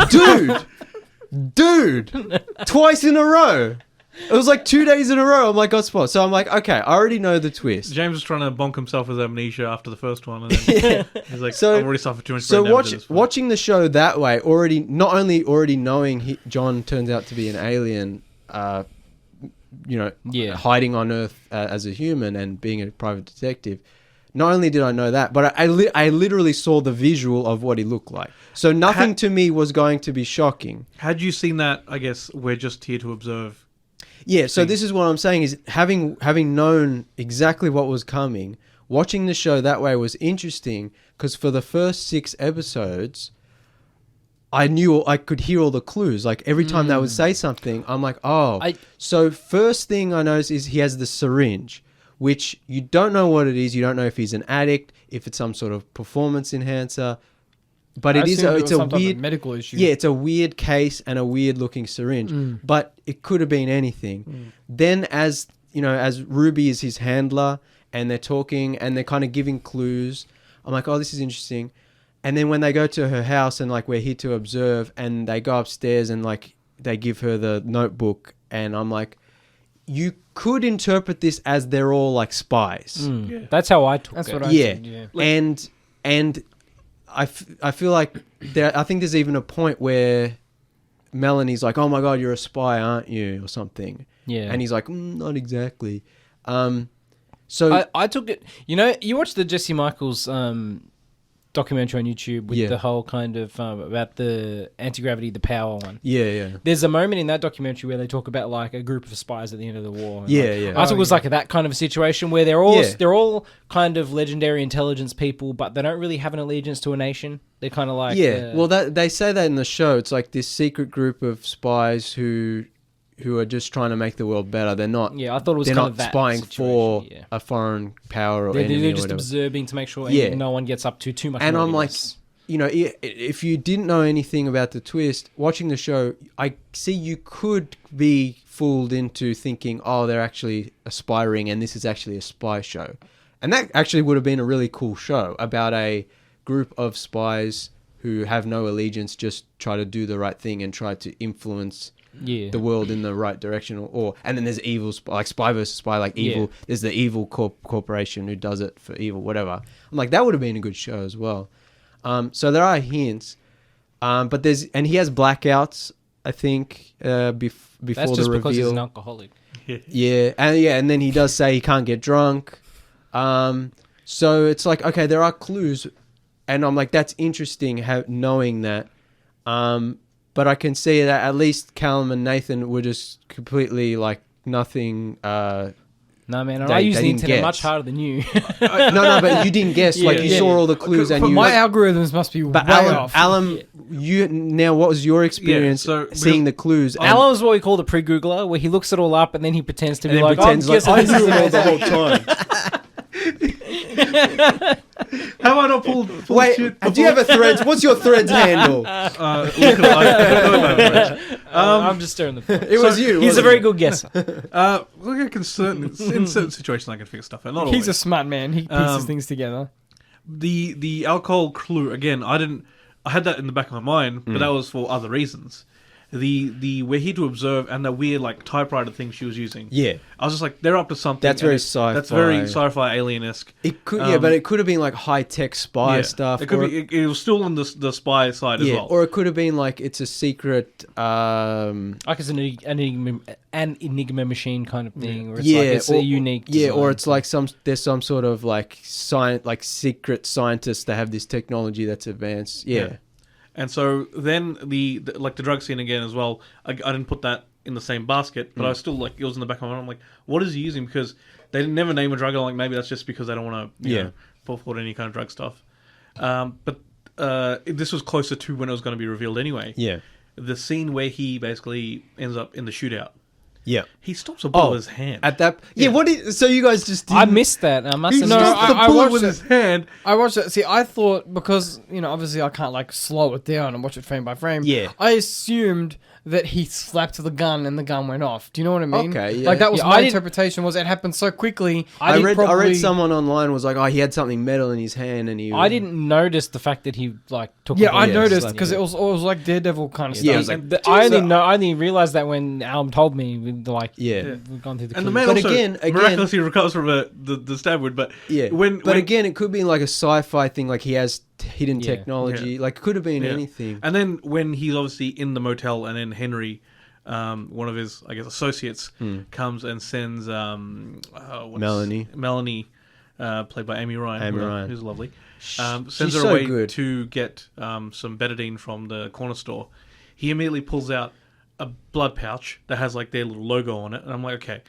dude, twice in a row. It was like 2 days in a row. I'm like, got spot. So I'm like, okay, I already know the twist. James was trying to bonk himself with amnesia after the first one. And then he's like, I've already suffered too much brain damage. Watching the show that way, not only knowing John turns out to be an alien, hiding on Earth as a human and being a private detective, not only did I know that, but I literally saw the visual of what he looked like. So nothing to me was going to be shocking. Had you seen that, I guess, we're just here to observe? Yeah, so this is what I'm saying is having known exactly what was coming, watching the show that way was interesting because for the first 6 episodes, I knew I could hear all the clues. Like every time they would say something, I'm like, So first thing I noticed is he has the syringe, which you don't know what it is. You don't know if he's an addict, if it's some sort of performance enhancer. But it's a weird medical issue. Yeah, it's a weird case and a weird looking syringe. But it could have been anything. Then as Ruby is his handler and they're talking and they're kind of giving clues, I'm like, oh, this is interesting. And then when they go to her house and like we're here to observe and they go upstairs and like they give her the notebook and I'm like, you could interpret this as they're all like spies. Yeah. That's how I took it. That's what I did. Yeah. And I feel like I think there's even a point where Melanie's like, oh my God, you're a spy, aren't you? Or something. Yeah. And he's like, not exactly. So I took it, you watch the Jesse Michaels documentary on YouTube with the whole kind of about the anti-gravity, the power one. Yeah. There's a moment in that documentary where they talk about like a group of spies at the end of the war. And Yeah. I thought it was like that kind of a situation where they're all kind of legendary intelligence people, but they don't really have an allegiance to a nation. They're kind of like well, they say that in the show. It's like this secret group of spies who are just trying to make the world better. They're not. Yeah, I thought it was they're kind not of that spying for situation, a foreign power or they're enemy. just observing to make sure no one gets up to too much. And I'm like, naughtiness. if you didn't know anything about the twist, watching the show, I see you could be fooled into thinking, oh, they're actually a spy ring and this is actually a spy show. And that actually would have been a really cool show about a group of spies who have no allegiance, just try to do the right thing and try to influence the world in the right direction. And then there's evil, like spy versus spy, like evil. Yeah. There's the evil corporation who does it for evil, whatever. I'm like, that would have been a good show as well. So there are hints, but he has blackouts, I think, before that's just the reveal. Because he's an alcoholic. And then he does say he can't get drunk. So it's like, okay, there are clues, and I'm like, that's interesting knowing that. But I can see that at least Callum and Nathan were just completely like nothing. No, man, I use the internet much harder than you. No, but you didn't guess. You saw all the clues, and my algorithms must be way off. Alan, what was your experience seeing the clues? Alan was what we call the pre-Googler, where he looks it all up and then he pretends to be like, I knew it all the whole time. Have I not pulled Wait, shit do you have a Threads? What's your Threads handle? I'm just stirring the pot. It was you. He's a very good guesser. In certain situations I can figure stuff out. Not He's always. a smart man. He pieces things together. The alcohol clue, again, I had that in the back of my mind, but that was for other reasons. We're here to observe, and the weird like typewriter thing she was using. Yeah, I was just like, they're up to something. That's very sci-fi. That's very sci-fi alien-esque. It could, but it could have been like high-tech spy stuff. It could be. It was still on the spy side as well. Or it could have been like it's a secret. Like it's an enigma machine kind of thing. Or it's a unique. Design. Or it's like there's some sort of like secret scientists that have this technology that's advanced. Yeah. And so then the drug scene again as well. I didn't put that in the same basket, but I was still like, it was in the back of my mind. I'm like, what is he using? Because they never name a drug. I'm like, maybe that's just because they don't want to pull forward any kind of drug stuff. But this was closer to when it was going to be revealed anyway. Yeah, the scene where he basically ends up in the shootout. Yeah, he stops a bullet with his hand. At that, so you guys just didn't... I missed that. I must have I watched with his hand. I watched it. See, I thought because obviously I can't like slow it down and watch it frame by frame. Yeah, I assumed that he slapped the gun and the gun went off. Do you know what I mean? Okay, yeah. Like that was my interpretation. Was it happened so quickly? I read someone online was like, oh, he had something metal in his hand and he. I didn't notice the fact that he like took. Yeah, I noticed because it was like Daredevil kind of stuff. Yeah, I only realized that when Alan told me. We've gone through the. And the man also miraculously recovers from the stab wound, but again, it could be like a sci-fi thing, like he has hidden technology, like it could have been anything. And then when he's obviously in the motel, and then Henry, one of his associates, comes and sends Melanie, played by Amy Ryan, who's lovely, sends her so away good to get some betadine from the corner store. He immediately pulls out a blood pouch that has like their little logo on it, and I'm like, okay,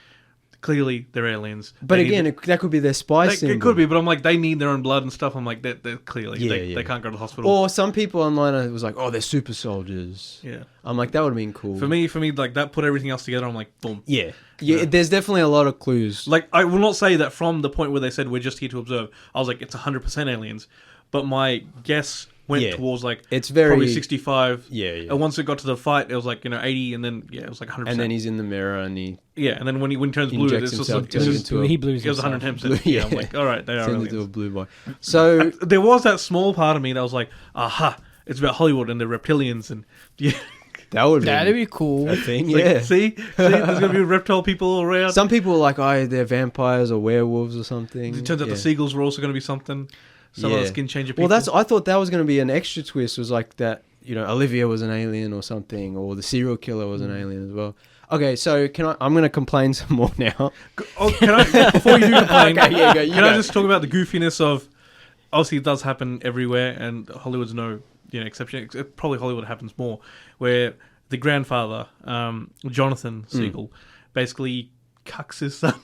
clearly they're aliens. But again, that could be their spy symbol. It could be, but I'm like, they need their own blood and stuff. I'm like, they're clearly they can't go to the hospital. Or some people online was like, oh, they're super soldiers. Yeah, I'm like, that would have been cool. For me, like that put everything else together. I'm like, boom. Yeah. There's definitely a lot of clues. Like, I will not say that from the point where they said we're just here to observe. I was like, it's 100% aliens, but my guess went towards like it's very probably 65. Yeah. And once it got to the fight, it was like 80, and then it was like 100%. And then he's in the mirror and he and then when he turns blue, it's just like he blues. It was 110%. Yeah, I'm like, all right, they are aliens. Into a blue boy. So there was that small part of me that was like, aha, it's about Hollywood and the reptilians and that'd be cool. I think, like, see, there's gonna be reptile people all around. Some people are like, oh, they're vampires or werewolves or something. It turns out the seagulls were also going to be something. Some of the skin changer people. Well, I thought that was going to be an extra twist. Was like that, Olivia was an alien or something, or the serial killer was an alien as well. Okay, so I'm going to complain some more now. Can I? Before you do complain, okay, can I just talk about the goofiness of? Obviously, it does happen everywhere, and Hollywood's no exception. Probably Hollywood happens more, where the grandfather, Jonathan Siegel, basically cucks his son.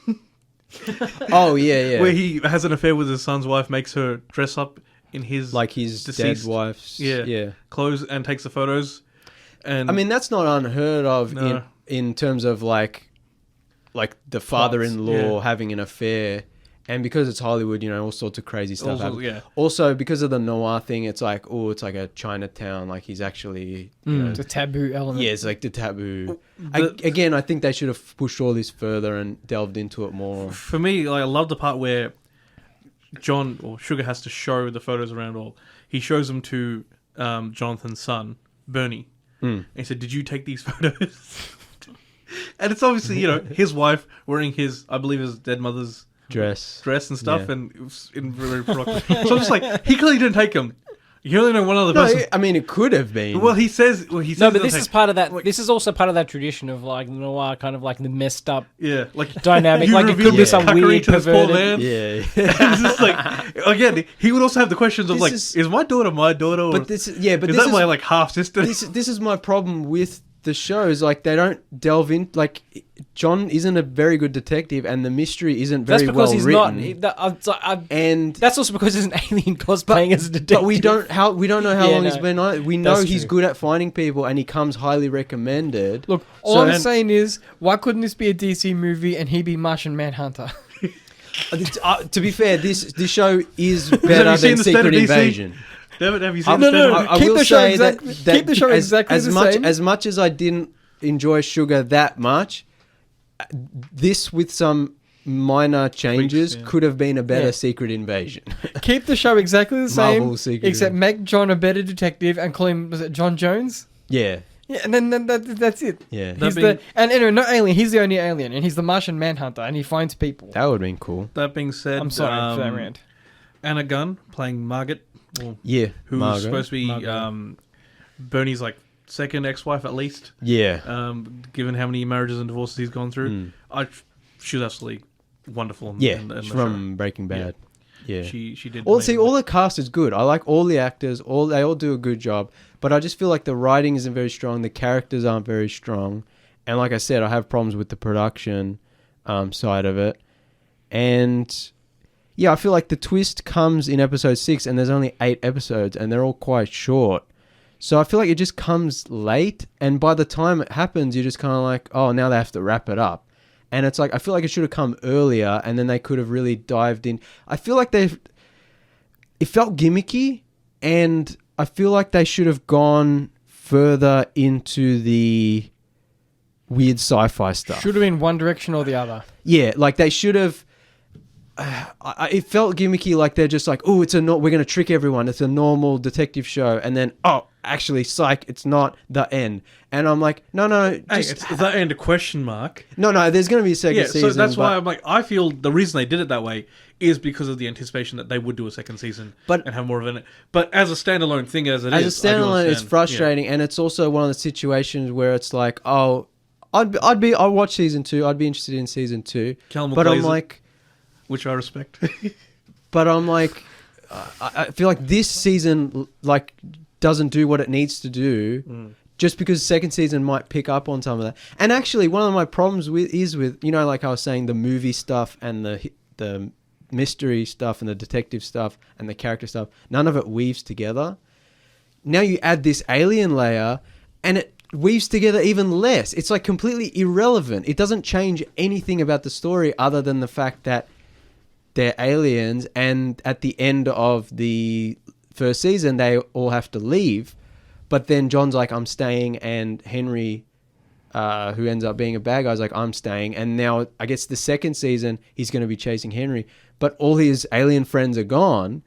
Oh yeah. Where he has an affair with his son's wife, makes her dress up in his dead wife's clothes, and takes the photos. And I mean, that's not unheard of in terms of like the father-in-law having an affair. And because it's Hollywood, all sorts of crazy stuff happens. Also, because of the noir thing, it's like, it's like a Chinatown. Like, he's actually... it's a taboo element. Yeah, it's like the taboo. I think they should have pushed all this further and delved into it more. For me, I love the part where John, or Sugar, has to show the photos around all. He shows them to Jonathan's son, Bernie. And he said, did you take these photos? And it's obviously, his wife wearing his dead mother's dress and stuff, and it was very provocative. So I'm just like, he clearly didn't take them. You only know one other person. I mean, it could have been. Well, he says. No, but this is part of that. This is also part of that tradition of like noir, kind of like the messed up, dynamic. Like it could be some weird perverted. Yeah. It's just like, again, he would also have the questions of is my daughter my daughter? Or but this is my like half sister? This is my problem with the shows. Like, they don't delve in. Like, John isn't a very good detective, and the mystery isn't very well written. And that's also because he's an alien cosplaying as a detective. But we don't know how long he's been on it. We know he's good at finding people, and he comes highly recommended. Look, all I'm saying is, why couldn't this be a DC movie and he be Martian Manhunter? To be fair, this show is better than Secret Invasion. David, have you seen the keep the show exactly. Keep the show exactly the same. As much as I didn't enjoy Sugar that much, this with some minor changes could have been a better Secret Invasion. Keep the show exactly the same, except make John a better detective and call him, was it John Jones? Yeah. Yeah, and then that's it. Yeah. And anyway, not alien. He's the only alien, and he's the Martian Manhunter, and he finds people. That would have been cool. That being said, I'm sorry for that rant. Anna Gunn playing Margaret. Who's Margaret. supposed to be Bernie's like second ex-wife at least. Yeah. Given how many marriages and divorces he's gone through, she was absolutely wonderful. From Breaking Bad. Yeah. She did. All the cast is good. I like all the actors. They all do a good job. But I just feel like the writing isn't very strong. The characters aren't very strong. And like I said, I have problems with the production side of it. And yeah, I feel like the twist comes in episode 6, and there's only 8 episodes, and they're all quite short. So I feel like it just comes late, and by the time it happens, you're just kind of like, oh, now they have to wrap it up. And it's like, I feel like it should have come earlier, and then they could have really dived in. I feel like it felt gimmicky, and I feel like they should have gone further into the weird sci-fi stuff. Should have been one direction or the other. Yeah, like they should have... it felt gimmicky, like they're just like, oh, we're going to trick everyone. It's a normal detective show. And then, actually, psych, it's not the end. And I'm like, no. It's the end, a question mark. No, there's going to be a second season. So that's why I'm like, I feel the reason they did it that way is because of the anticipation that they would do a second season and have more of it. But as a standalone thing, as a standalone, it's frustrating. And it's also one of the situations where it's like, oh, I'll watch season 2. I'd be interested in season 2. But I'm like... Which I respect. But I'm like, I feel like this season doesn't do what it needs to do. just because second season might pick up on some of that. And actually, one of my problems with like I was saying, the movie stuff and the mystery stuff and the detective stuff and the character stuff, none of it weaves together. Now you add this alien layer and it weaves together even less. It's like completely irrelevant. It doesn't change anything about the story other than the fact that they're aliens, and at the end of the first season they all have to leave, but then John's like, I'm staying, and Henry, who ends up being a bad guy, is like, I'm staying. And now I guess the second season he's going to be chasing Henry, but all his alien friends are gone.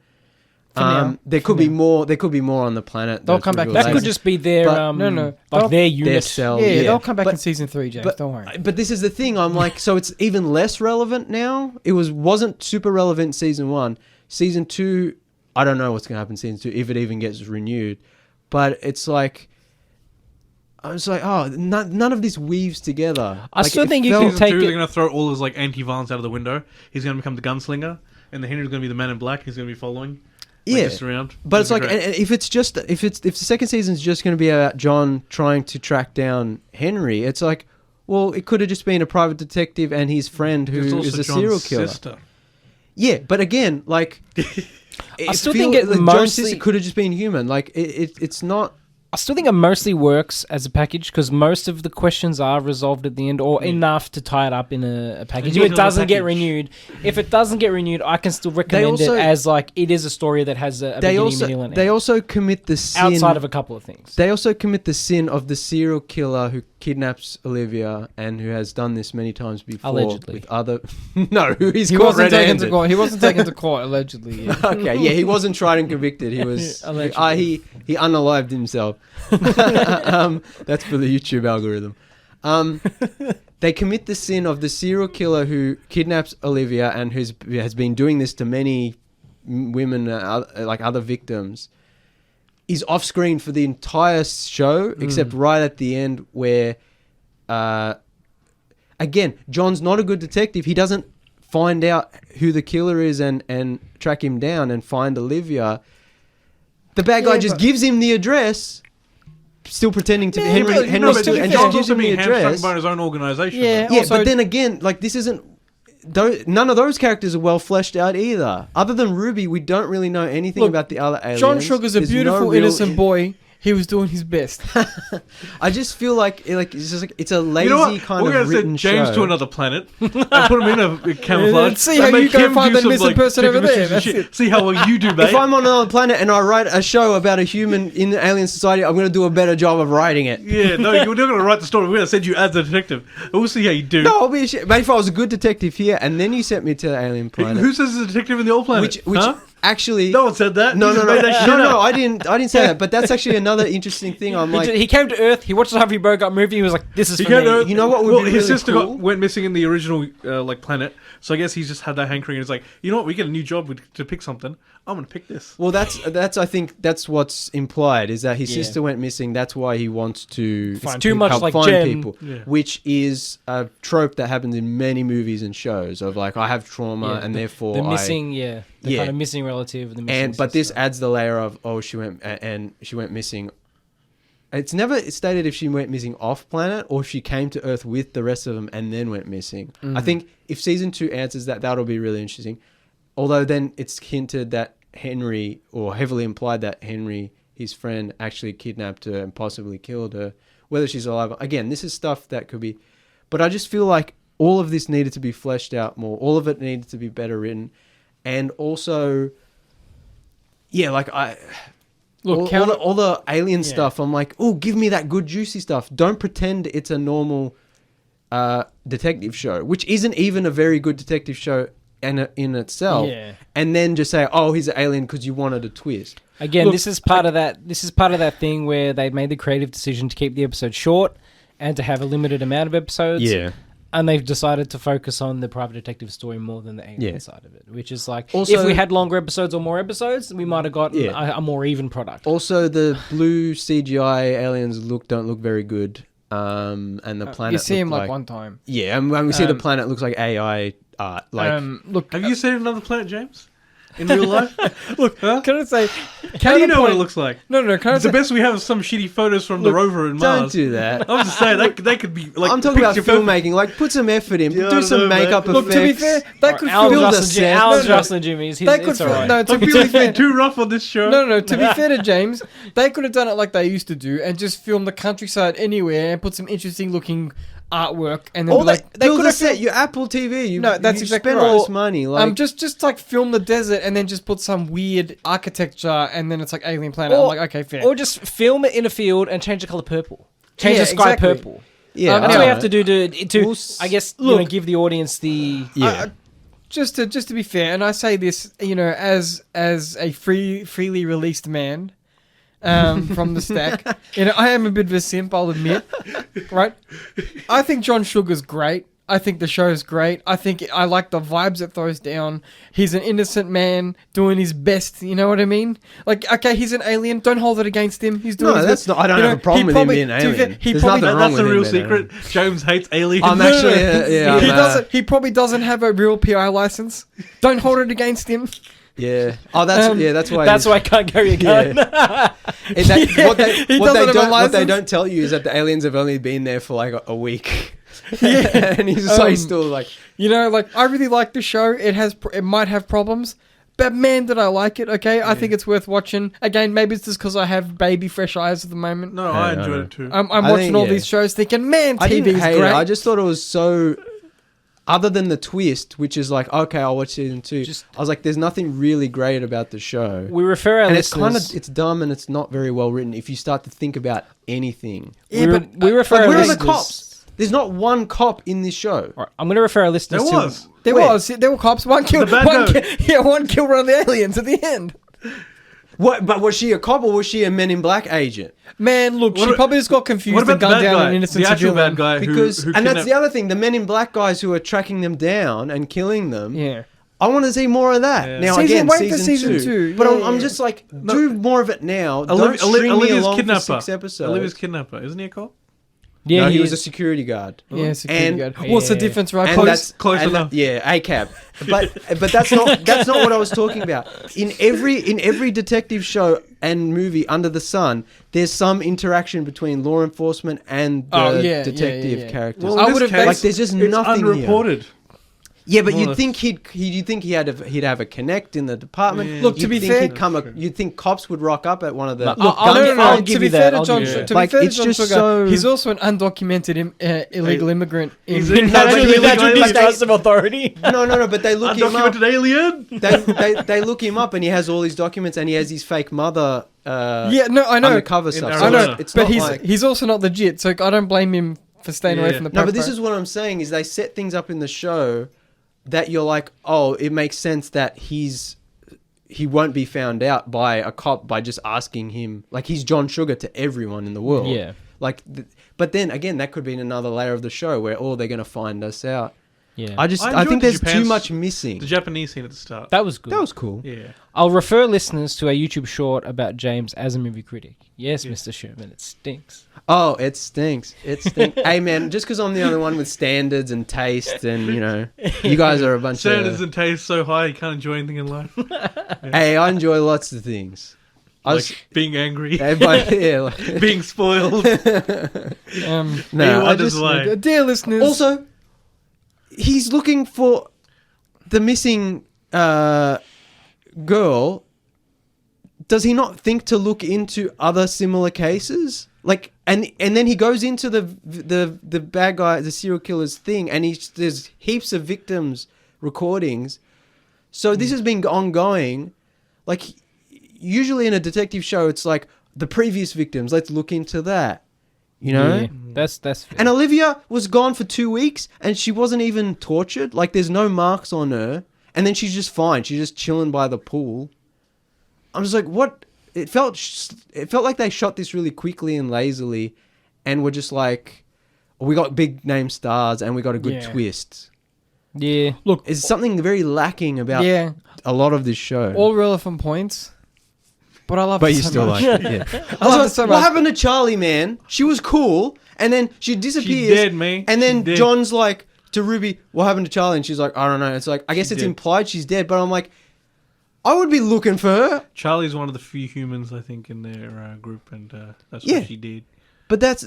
There could be more on the planet. They'll come back. That could just be their like their unit. Their cell. Yeah, they'll come back in season 3, James. Don't worry. But this is the thing. I'm like, so it's even less relevant now. It wasn't super relevant in season 1. Season 2, I don't know what's going to happen in season 2 if it even gets renewed. But it's like, I was like, oh, none of this weaves together. I still think you can Season take 2, it. they're going to throw all his like anti-violence out of the window. He's going to become the gunslinger, and the Henry's going to be the man in black. He's going to be following. Just around. But it's like, and if the second season's just going to be about John trying to track down Henry, it's like, well, it could have just been a private detective and his friend who is a serial killer. Sister. Yeah, but again, like, I still think it mostly John's sister could have just been human. Like, it's not. I still think it mostly works as a package because most of the questions are resolved at the end or enough to tie it up in a package. If it doesn't get renewed, I can still recommend it as like it is a story that has a beginning, middle, and end. They also commit the sin outside of a couple of things. They also commit the sin of the serial killer who kidnaps Olivia and who has done this many times before. Allegedly. With other no, he wasn't taken to court. He wasn't taken to court allegedly. Yeah. Okay, yeah, he wasn't tried and convicted. He was he unalived himself. That's for the YouTube algorithm. They commit the sin of the serial killer who kidnaps Olivia and has been doing this to many women, like other victims. Is off screen for the entire show, except right at the end where, again, John's not a good detective. He doesn't find out who the killer is and track him down and find Olivia. The bad guy just gives him the address, still pretending to be Henry, and just gives him the address. By his own organization. Yeah, but then again, like this isn't. None of those characters are well fleshed out either. Other than Ruby, we don't really know anything about the other aliens. John Sugar's a beautiful, innocent boy. He was doing his best. I just feel like it's a lazy kind of written show. We're going to send James to another planet and put him in a camouflage. Let's see how you go find that missing person over there. That's it. See how well you do, mate. If I'm on another planet and I write a show about a human in the alien society, I'm going to do a better job of writing it. Yeah, no, you're not going to write the story. We're going to send you as a detective. We'll see how you do. No, I'll be Mate, if I was a good detective here and then you sent me to the alien planet. Who says there's a detective in the old planet? Which actually... No one said that. No, I didn't say that. But that's actually another interesting thing. I'm like... He came to Earth, he watched the Humphrey Bogart movie, he was like, this is for me. You know what would be his really sister cool? went missing in the original planet, so I guess he's just had that hankering and it's like, you know what, we get a new job to pick something. I'm going to pick this. Well, that's I think that's what's implied, is that his sister went missing. That's why he wants to find people, which is a trope that happens in many movies and shows of like, I have trauma and therefore the missing, kind of missing relative. The missing but this adds the layer of, she went missing. It's never stated if she went missing off planet or if she came to Earth with the rest of them and then went missing. I think if season 2 answers that, that'll be really interesting. Although then it's hinted that Henry, or heavily implied that Henry, his friend, actually kidnapped her and possibly killed her. Whether she's alive. Again, this is stuff that could be... But I just feel like all of this needed to be fleshed out more. All of it needed to be better written. And also... Yeah, like Look, all the alien stuff, I'm like, oh, give me that good juicy stuff. Don't pretend it's a normal detective show, which isn't even a very good detective show in itself. Yeah. And then just say, oh, he's an alien because you wanted a twist. Again, this is part of that thing where they made the creative decision to keep the episode short and to have a limited amount of episodes. Yeah. And they've decided to focus on the private detective story more than the alien side of it, which is like, also, if we had longer episodes or more episodes, we might have got a more even product. Also, the blue CGI aliens don't look very good, and the planet. You see him like one time. Yeah, and when we see the planet, looks like AI art. Like, look, have you seen another planet, James? in real life? Look, Huh? can I say? How do you know what it looks like? No. Can I The say? best we have is some shitty photos from the rover and Don't Mars. do that. I was just saying they could be like. I'm talking about picture perfect. filmmaking. Like, put some effort in. Yeah, I do some know, man. makeup Look, effects. to be fair, they could Alan film the Jocelyn, set. Alan No, no. Jocelyn Jimmy's. They could It's all right. no. To Are be we fair, being too rough on this show? No. To be fair to James, they could have done it like they used to do and just film the countryside anywhere and put some interesting looking artwork and then All be like they could have filmed- set your Apple TV. You, No, that's you exactly spend right. all this money. Like, just like film the desert and then just put some weird architecture and then it's like alien planet. I'm Or- like, okay, fair. Or just film it in a field and change the color purple. Change Yeah, the sky exactly. purple. yeah, That's what we alright. have to do to We'll I guess, look- give the audience the. Yeah. just to be fair, and I say this, as a freely released man from the stack, I am a bit of a simp, I'll admit. Right? I think John Sugar's great. I think the show's great. I like the vibes it throws down. He's an innocent man doing his best. You know what I mean? Like, okay, he's an alien. Don't hold it against him. He's doing. No, his that's best. not. I don't have a problem with him being an to be fair, alien. he There's probably- nothing wrong That's with a real him being an secret. James hates aliens. I'm actually, yeah, he I'm, doesn't. He probably doesn't have a real PI license. Don't hold it against him. yeah. Oh, that's that's why. That's why I can't carry a gun. And that, Yeah, what they he what they doesn't have a don't what they license. don't tell you is that the aliens have only been there for like a week. And he's so he's still like, I really like the show. It might have problems, but man, did I like it. Okay, I think it's worth watching. Again, maybe it's just because I have baby fresh eyes at the moment. No, I no, enjoyed no. it too. I'm I watching think, all yeah. these shows thinking, man, I TV didn't is hate great. it. I just thought it was so. Other than the twist, which is like, okay, I'll watch season 2. I was like, there's nothing really great about the show. We refer our And it's listeners. it's dumb and it's not very well written if you start to think about anything. Yeah, but we refer Like, our where are the listeners. cops? There's not one cop in this show. All right, I'm going to refer our listeners There to. was. there were cops. One killed. The bad guy. One killed one of the aliens at the end. What? But was she a cop or was she a Men in Black agent? Man, look, she What- probably just got confused What about and the gunned bad down guy? an innocent The actual civilian. bad guy Because who and that's the kidnapped- other thing. The Men in Black guys who are tracking them down and killing them. Yeah. I want to see more of that. Yeah. Now Wait again, for season season 2. two. But Yeah, I'm yeah. just like, do more of it now. Don't Olivia, string me Olivia's along kidnapper. for 6 episodes. Olivia's kidnapper. Isn't he a cop? Yeah, No, he he was a is. security guard. Yeah, security And- guard. What's the Yeah. difference, right? And that's close and enough. yeah, ACAB. But that's not what I was talking about. In every detective show and movie under the sun, there's some interaction between law enforcement and the Oh, yeah, detective yeah. characters. Well, I in would this have- case, like there's just it's nothing here. unreported. Yeah, but More or you'd less. think he'd have a connect in the department. Yeah. Look, to You'd be think fair- you'd think cops would rock up at one of the Look, No, I'll give to you be that, fair to I'll John, give you that. to Like, be fair it's to John just Sugar, so- he's also an undocumented illegal immigrant. He's In, in- That's But really they- that but distrust of authority. no, but they look him up. Undocumented alien. They look him up and he has all his documents and he has his fake mother. yeah, no, I know. Undercover In stuff. Arizona. I know, It's it's but not he's like, he's also not legit, so I don't blame him for staying away Yeah. from the. no, but this paper. is what I'm saying is they set things up in the show that you're like, oh, it makes sense that he won't be found out by a cop by just asking him. Like he's John Sugar to everyone in the world. Yeah. Like, but then again, that could be another layer of the show where they're going to find us out. Yeah. I I think enjoyed there's too Japan's- much missing. The Japanese scene at the start. That was good. That was cool. Yeah. I'll refer listeners to a YouTube short about James as a movie critic. Yes, Yeah. Mr. Sherman, it stinks. Oh, it stinks. It stinks. Hey, man, just because I'm the only one with standards and taste and, you guys are a bunch Standards of... and taste so high you can't enjoy anything in life. Hey, I enjoy lots of things. Like being angry, Like, being spoiled. no, I wonders just... why. Dear listeners, Also, he's looking for the missing girl. Does he not think to look into other similar cases? Like, and then he goes into the bad guy, the serial killer's thing, and there's heaps of victims recordings. So this has been ongoing. Like, usually in a detective show, it's like the previous victims. Let's look into that. You know. Yeah, that's fair. And Olivia was gone for 2 weeks, and she wasn't even tortured. Like, there's no marks on her, and then she's just fine. She's just chilling by the pool. I'm just like, what? It felt like they shot this really quickly and lazily, and were just like, we got big name stars and we got a good Yeah. twist. Yeah. look, It's something very lacking about yeah, a lot of this show. all relevant points, but I love. but it you so still much. like it. Yeah. I love Also, it so what much. happened to Charlie, man? She was cool, and then she disappears. dead, mate. And then She dead. John's like to Ruby, "What happened to Charlie?" And she's like, "I don't know." It's like, I guess it's dead. implied she's dead, but I'm like, I would be looking for her. Charlie's one of the few humans, I think, in their group, and that's Yeah. what she did. But that's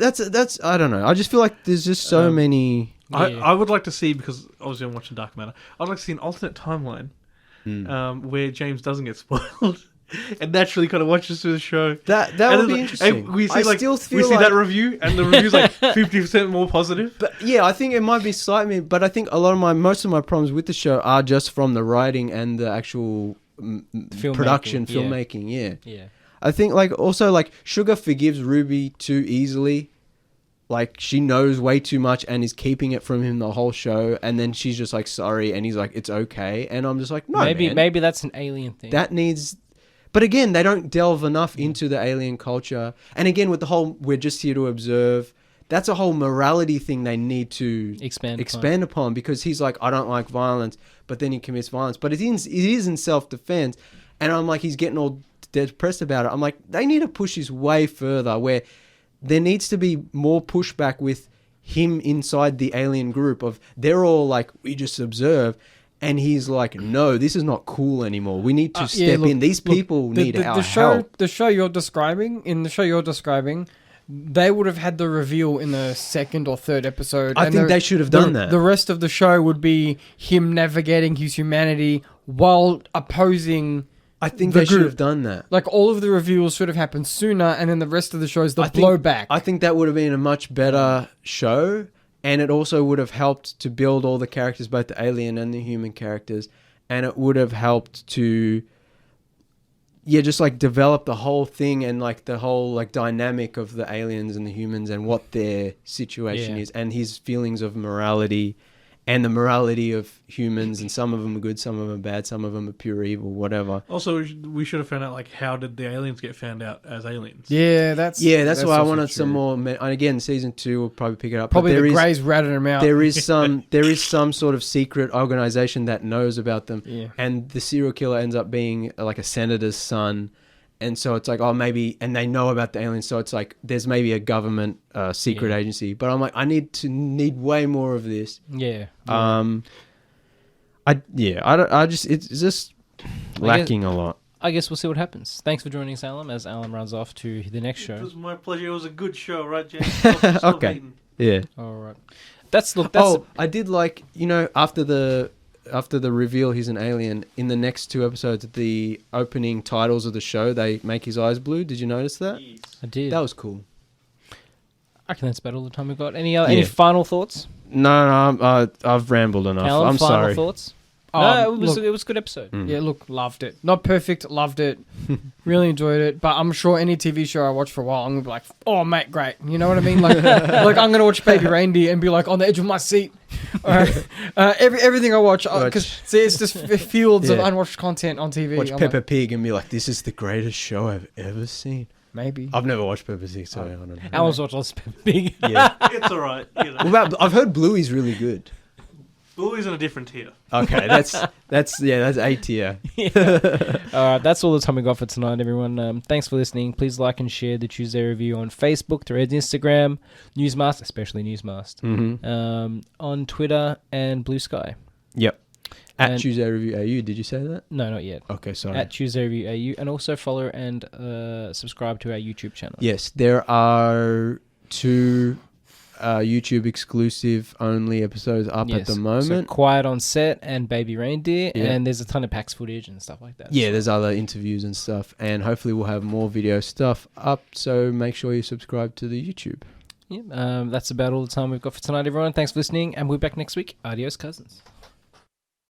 I don't know. I just feel like there's just so many. I would like to see, because obviously I'm watching Dark Matter, I'd like to see an alternate timeline where James doesn't get spoiled and naturally kind of watches through the show. That would be interesting. And we see, still feel we see like that review, and the review's like 50% more positive. But yeah, I think it might be slightly. But I think most of my problems with the show are just from the writing and the actual filmmaking. Yeah. I think also Sugar forgives Ruby too easily. Like, she knows way too much and is keeping it from him the whole show, and then she's just like, sorry, and he's like, it's okay, and I'm just like, no, maybe that's an alien thing. That needs. But again, they don't delve enough into the alien culture, and again with the whole we're just here to observe. That's a whole morality thing they need to expand upon, because he's like, I don't like violence, but then he commits violence, but it is in self-defense, and I'm like, he's getting all depressed about it. I'm like, they need to push this way further, where there needs to be more pushback with him inside the alien group of they're all like, we just observe, and he's like, no, this is not cool anymore. We need to step in. These people need our help. The show you're describing, they would have had the reveal in the second or third episode. I think they should have done that. The rest of the show would be him navigating his humanity while opposing. I think they should have done that. Like, all of the reveals should have happened sooner, and then the rest of the show is the blowback. I think that would have been a much better show, and it also would have helped to build all the characters, both the alien and the human characters, and it would have helped to, just like develop the whole thing and like the whole like dynamic of the aliens and the humans and what their situation is, and his feelings of morality. And the morality of humans, and some of them are good, some of them are bad, some of them are pure evil, whatever. Also, we should have found out, like, how did the aliens get found out as aliens? Yeah, that's why I wanted some more. And again, season 2 will probably pick it up. Probably the Greys ratted them out. There is some sort of secret organization that knows about them, and the serial killer ends up being like a senator's son. And so it's like, maybe, and they know about the aliens, so it's like there's maybe a government secret agency. But I'm like, I need way more of this. Yeah. It's just lacking a lot. I guess we'll see what happens. Thanks for joining us, Alan, as Alan runs off to the next show. It was my pleasure. It was a good show, right, James? Okay. Hating. Yeah. All right. That's. I did like, after the reveal he's an alien, in the next 2 episodes, the opening titles of the show, they make his eyes blue. Did you notice that? Yes. I did. That was cool. I reckon that's about all the time we've got. Any final thoughts? No, I've rambled enough. Alan, I'm final sorry. Thoughts? No, it was a good episode. Yeah, look, loved it. Not perfect, loved it. Really enjoyed it. But I'm sure any TV show I watch for a while, I'm going to be like, oh, mate, great. You know what I mean? Like I'm going to watch Baby Reindeer and be like on the edge of my seat. Everything I watch, because see, it's just fields of unwatched content on TV. Watch Peppa Pig and be like, this is the greatest show I've ever seen. Maybe. I've never watched Peppa Pig, so I don't know. Alan's watched lots of Peppa Pig. Yeah. It's all right. I've heard Bluey's really good. Bluey's in a different tier. Okay, that's A tier. All right, that's all the time we got for tonight, everyone. Thanks for listening. Please like and share the Tuesday Review on Facebook, Threads, Instagram, Newsmast, especially Newsmast, on Twitter and Blue Sky. Yep. At Tuesday Review AU, did you say that? No, not yet. Okay, sorry. At Tuesday Review AU, and also follow and subscribe to our YouTube channel. Yes, there are 2 YouTube exclusive only episodes up at the moment. So Quiet on Set and Baby Reindeer, and there's a ton of PAX footage and stuff like that. Yeah, there's other interviews and stuff, and hopefully we'll have more video stuff up, so make sure you subscribe to the YouTube. Yeah, that's about all the time we've got for tonight, everyone. Thanks for listening, and we'll be back next week. Adios, cousins.